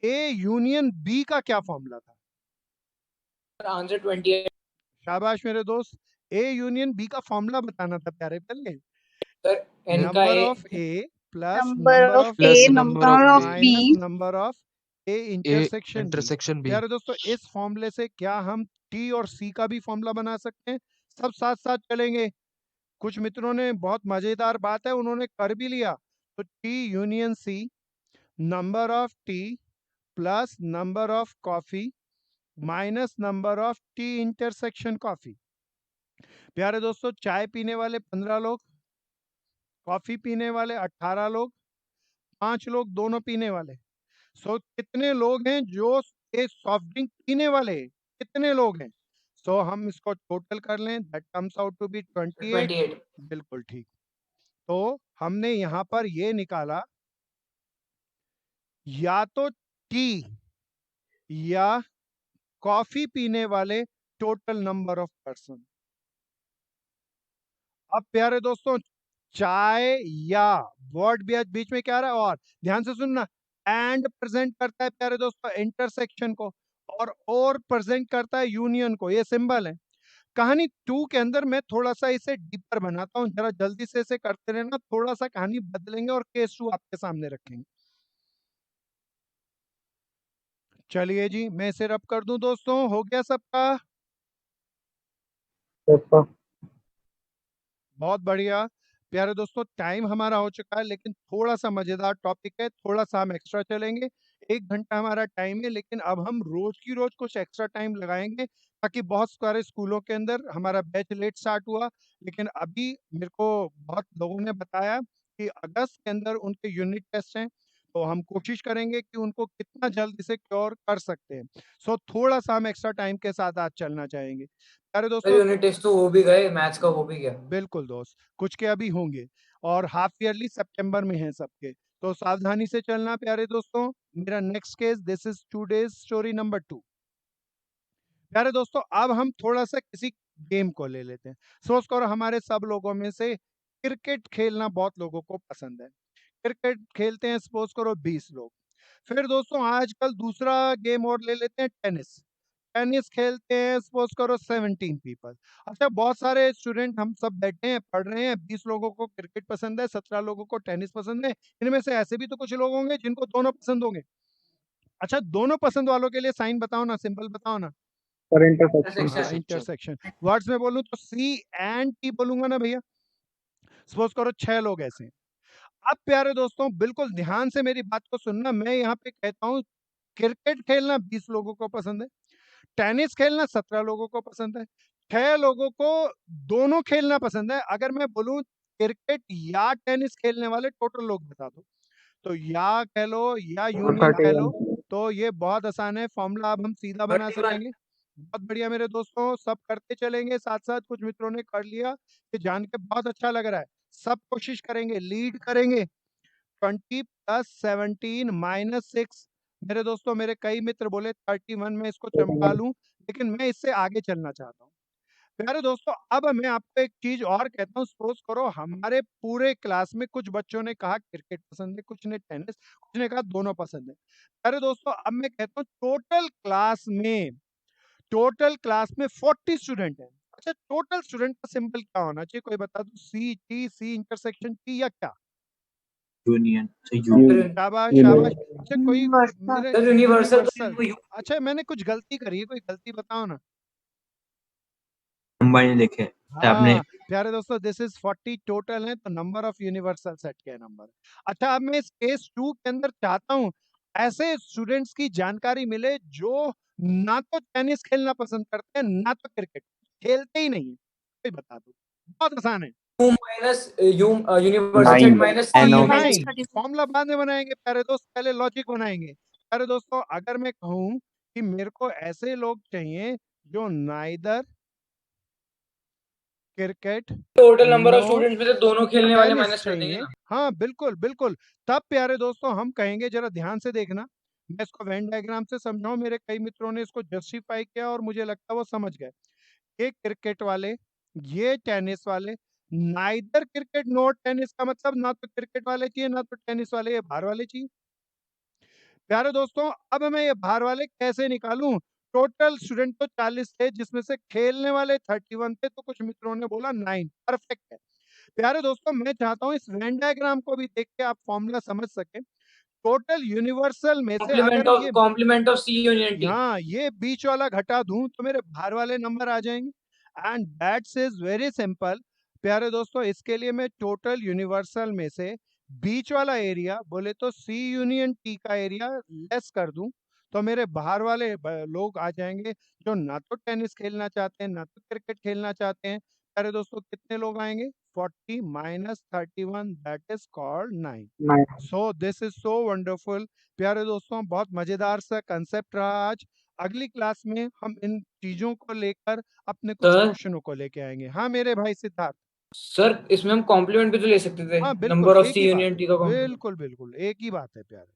ए यूनियन बी का क्या फॉर्मूला था? आंसर 28। शाबाश मेरे दोस्त, ए यूनियन बी का फॉर्मूला बताना था प्यारे पहले। सर एन का number A of A plus number number of of A plus B number of A B minus number of A A intersection B. Intersection B। प्यारे दोस्तों, इस फॉर्मूले से क्या हम टी और सी का भी फॉर्मूला बना सकते हैं? सब साथ साथ चलेंगे। कुछ मित्रों ने बहुत मजेदार बात है उन्होंने कर भी लिया। तो T union C, number of T plus number of coffee minus number of T intersection coffee. प्यारे दोस्तों, चाय पीने वाले 15 लोग, कॉफी पीने वाले 18 लोग, 5 लोग दोनों पीने वाले। सो कितने लोग हैं जो ये सॉफ्ट ड्रिंक पीने वाले? कितने लोग हैं? सो हम इसको टोटल कर लें, that comes out to be 28। 28। बिल्कुल ठीक। तो हमने यहाँ पर ये निकाला, या तो टी या कॉफी पीने वाले टोटल नंबर ऑफ पर्सन। अब प्यारे दोस्तों, चाय या वर्ड भी बीच में क्या आ रहा है और ध्यान से सुनना, एंड प्रेजेंट करता है प्यारे दोस्तों इंटरसेक्शन को और प्रेजेंट करता है यूनियन को। ये सिंबल है। कहानी 2 के अंदर मैं थोड़ा सा इसे डीपर बनाता हूं, जरा जल्दी से इसे करते रहना, थोड़ा सा कहानी बदलेंगे और केस 2 आपके सामने रखेंगे। चलिए जी, मैं इसे रब कर दूं दोस्तों, हो गया सबका? Yes sir. बहुत बढ़िया। प्यारे दोस्तों, टाइम हमारा हो चुका है, लेकिन थोड़ा-सा मज़ेदार टॉपिक है, थोड़ा-सा हम एक्स्ट्रा चलेंगे। 1 घंटा हमारा टाइम है, लेकिन अब हम रोज़ की रोज़ कुछ एक्स्ट्रा टाइम लगाएँगे, ताकि बहुत सारे स्कूलों के अंदर हमारा बैच लेट स्टार्ट हुआ, लेकिन अभी मेरे को बहुत लोगों ने बताया कि अगस्त के अंदर उनके यूनिट टेस्ट हैं, तो हम कोशिश करेंगे कि उनको कितना जल्द इसे क्योर कर सकते हैं। सो थोड़ा-सा हम एक्स्ट्रा टाइम के साथ आज चलना चाहेंगे। प्यारे सर दोस्तों, यूनिट टेस्ट तो हो भी गए, मैथ्स का हो भी गया। बिल्कुल दोस्त, कुछ के अभी होंगे और हाफ ईयरली सितंबर में हैं सबके, तो सावधानी से चलना प्यारे दोस्तों। मेरा next case, this is today's story number 2। प्यारे दोस्तों, अब हम थोड़ा-सा किसी गेम को ले लेते हैं। सोच करो हमारे सब लोगों में से क्रिकेट खेलना बहुत लोगों को पसंद है। क्रिकेट खेलते हैं सपोज़ करो 20 लोग। फिर दोस्तों आजकल दूसरा गेम और ले लेते हैं टेनिस। टेनिस खेलते हैं सपोज़ करो 17 पीपल। अच्छा, बहुत सारे स्टूडेंट हम सब बैठे हैं, पढ़ रहे हैं, 20 लोगों को क्रिकेट पसंद है, 17 लोगों को टेनिस पसंद है। इनमें से ऐसे भी तो कुछ लोग होंगे जिनको दोनों पसंद होंगे। अच्छा, दोनों पसंद वालों के लिए साइन बताओ ना, सिंबल बताओ ना। Sir intersection. हाँ, इंटरसेक्शन। इंटरसेक्शन। वर्ड्स में बोलूँ तो सी एंड टी बोलूँगा ना भैया। सपोज़ करो 6 लोग ऐसे हैं। अब प्यारे दोस्तों, बिल्कुल ध्यान से मेरी बात को सुनना। मैं यहाँ पे कहता हूँ क्रिकेट खेलना 20 लोगों को पसंद है, टेनिस खेलना 17 लोगों को पसंद है, 6 लोगों को दोनों खेलना पसंद है। अगर मैं बोलूँ क्रिकेट या टेनिस खेलने वाले टोटल लोग बता दो, तो या कह लो या यूनियन कह लो, 31। तो ये बहुत आसान है, फॉर्मूला अब हम सीधा बना 31। सकेंगे। बहुत बढ़िया मेरे दोस्तों, सब करते चलेंगे साथ-साथ। कुछ मित्रों ने कर लिया, ये जान के बहुत अच्छा लग रहा है। सब कोशिश करेंगे, लीड करेंगे। 20 + 17 - 6। मेरे दोस्तों, मेरे कई मित्र बोले 31 में इसको चमका लूँ, लेकिन मैं इससे आगे चलना चाहता हूँ। प्यारे दोस्तों, अब मैं आपको एक चीज़ और कहता हूँ, सपोज़ करो हमारे पूरे क्लास में कुछ बच्चों ने कहा क्रिकेट पसंद है, कुछ ने टेनिस, कुछ ने कहा दोनों पसंद है। प्यारे दोस्तों, अब मैं कहता हूँ टोटल क्लास में 40 स्टूडेंट हैं। अच्छा, टोटल स्टूडेंट का सिंबल क्या होना चाहिए? कोई बता दो, सी, टी, सी इंटरसेक्शन टी या क्या? यूनियन से शाबाश, शाबाश। अच्छा, कोई मेरे सर यूनिवर्सल यूनिवर्सल। अच्छा, मैंने कुछ गलती करी है, कोई गलती बताओ ना। नंबर नहीं लिखे थे आपने। हाँ, प्यारे दोस्तों, दिस इज़ 40 टोटल है, तो नंबर ऑफ यूनिवर्सल सेट क्या नंबर। अच्छा, अब मैं इस केस 2 के अंदर चाहता हूँ, ऐसे स्टूडेंट्स की जानकारी मिले जो ना तो टेनिस खेलना पसंद करते हैं, ना तो क्रिकेट, खेलते ही नहीं है। कोई बता दो, बहुत आसान है। यूनिवर्सल सेट माइनस सी NO यूनियन। नहीं, फॉर्मूला बाद में बनाएँगे प्यारे दोस्त, पहले लॉजिक बनाएँगे। प्यारे दोस्तों, अगर मैं कहूँ कि मेरे को ऐसे लोग चाहिए जो neither cricket total number of no students में से दोनों खेलने वाले टेनिस माइनस कर देंगे चाहिए। ना। हाँ, बिल्कुल, बिल्कुल। तब प्यारे दोस्तों हम कहेंगे, ज़रा ध्यान से देखना, मैं इसको वेन डायग्राम से समझाऊँ, मेरे कई मित्रों ने इसको जस्टिफाई किया और मुझे लगता है वो समझ गए। ये क्रिकेट वाले, ये टेनिस वाले, नाइदर क्रिकेट नो टेनिस का मतलब ना तो क्रिकेट वाले चाहिए, ना तो टेनिस वाले, ये बाहर वाले चाहिए। प्यारे दोस्तों, अब मैं ये बाहर वाले कैसे निकालूँ? टोटल स्टूडेंट तो 40 थे, जिसमें से खेलने वाले 31 थे, तो कुछ मित्रों ने बोला 9, परफेक्ट है। प्यारे दोस्तों, मैं चाहता हूँ इस वेन डायग्राम को भी देख के आप फॉर्मूला समझ सकें। टोटल यूनिवर्सल में से अगर ये complement of C union T. हाँ, ये बीच वाला घटा दूँ तो मेरे बाहर वाले नंबर आ जाएँगे, and that's is very simple. प्यारे दोस्तों, इसके लिए मैं टोटल यूनिवर्सल में से बीच वाला एरिया बोले तो सी यूनियन टी का एरिया लेस कर दूँ, तो मेरे बाहर वाले लोग आ जाएँगे जो ना तो टेनिस खेलना चाहते हैं, ना तो क्रिकेट खेलना चाहते हैं। प्यारे दोस्तों, कितने लोग आएँगे? 40 - 31, that is called 9। 9। So this is so wonderful. प्यारे दोस्तों, बहुत मज़ेदार सा कांसेप्ट रहा आज। अगली क्लास में हम इन चीज़ों को लेकर अपने कुछ सर क्वेश्चनों को लेके आएँगे। हाँ, मेरे भाई सिद्धार्थ। सर इसमें हम कॉम्प्लीमेंट भी तो ले सकते थे, हाँ, बिल्कुल, नंबर ऑफ एक सी ही बात यूनियन है। टी का कॉम्प्लीमेंट। बिल्कुल, बिल्कुल, एक ही बात है प्यारे।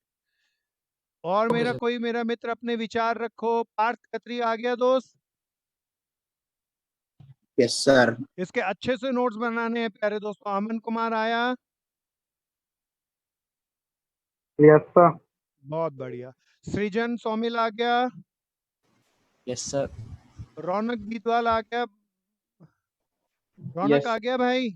और ओके सर। मेरा मित्र अपने विचार रखो। पार्थ खत्री आ गया दोस्त? Yes sir. इसके अच्छे से नोट्स बनाने हैं प्यारे दोस्तों। अमन कुमार आया? Yes sir. बहुत बढ़िया। सृजन सोमिल आ गया? Yes sir. रौनक बीतवाल आ गया? रौनक यस आ गया भाई?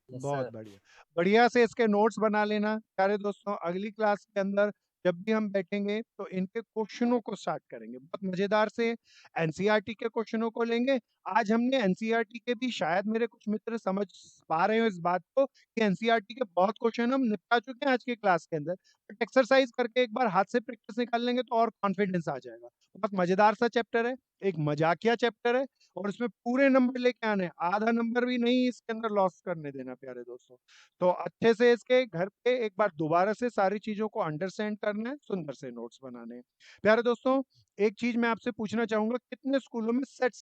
बहुत बढ़िया। बढ़िया से इसके नोट्स बना लेना प्यारे दोस्तों। अगली क्लास के अंदर जब भी हम बैठेंगे तो इनके क्वेश्चनों को स्टार्ट करेंगे, बहुत मजेदार से एनसीईआरटी के क्वेश्चनों को लेंगे। आज हमने एनसीईआरटी के भी, शायद मेरे कुछ मित्र समझ पा रहे हो इस बात को कि एनसीईआरटी के बहुत क्वेश्चन हम निपटा चुके हैं आज की क्लास के अंदर, बट एक्सरसाइज करके एक बार हाथ से प्रैक्टिस निकाल लेंगे तो और कॉन्फिडेंस आ जाएगा। बहुत मजेदार सा चैप्टर है, एक मजाकिया चैप्टर है, और इसमें पूरे नंबर लेके आने, आधा नंबर भी नहीं इसके अंदर लॉस करने देना प्यारे दोस्तों। तो अच्छे से इसके घर पे एक बार दोबारा से सारी चीजों को अंडरस्टैंड करना है, सुंदर से नोट्स बनाने हैं। प्यारे दोस्तों, एक चीज मैं आपसे पूछना चाहूंगा, कितने स्कूलों में सेट्स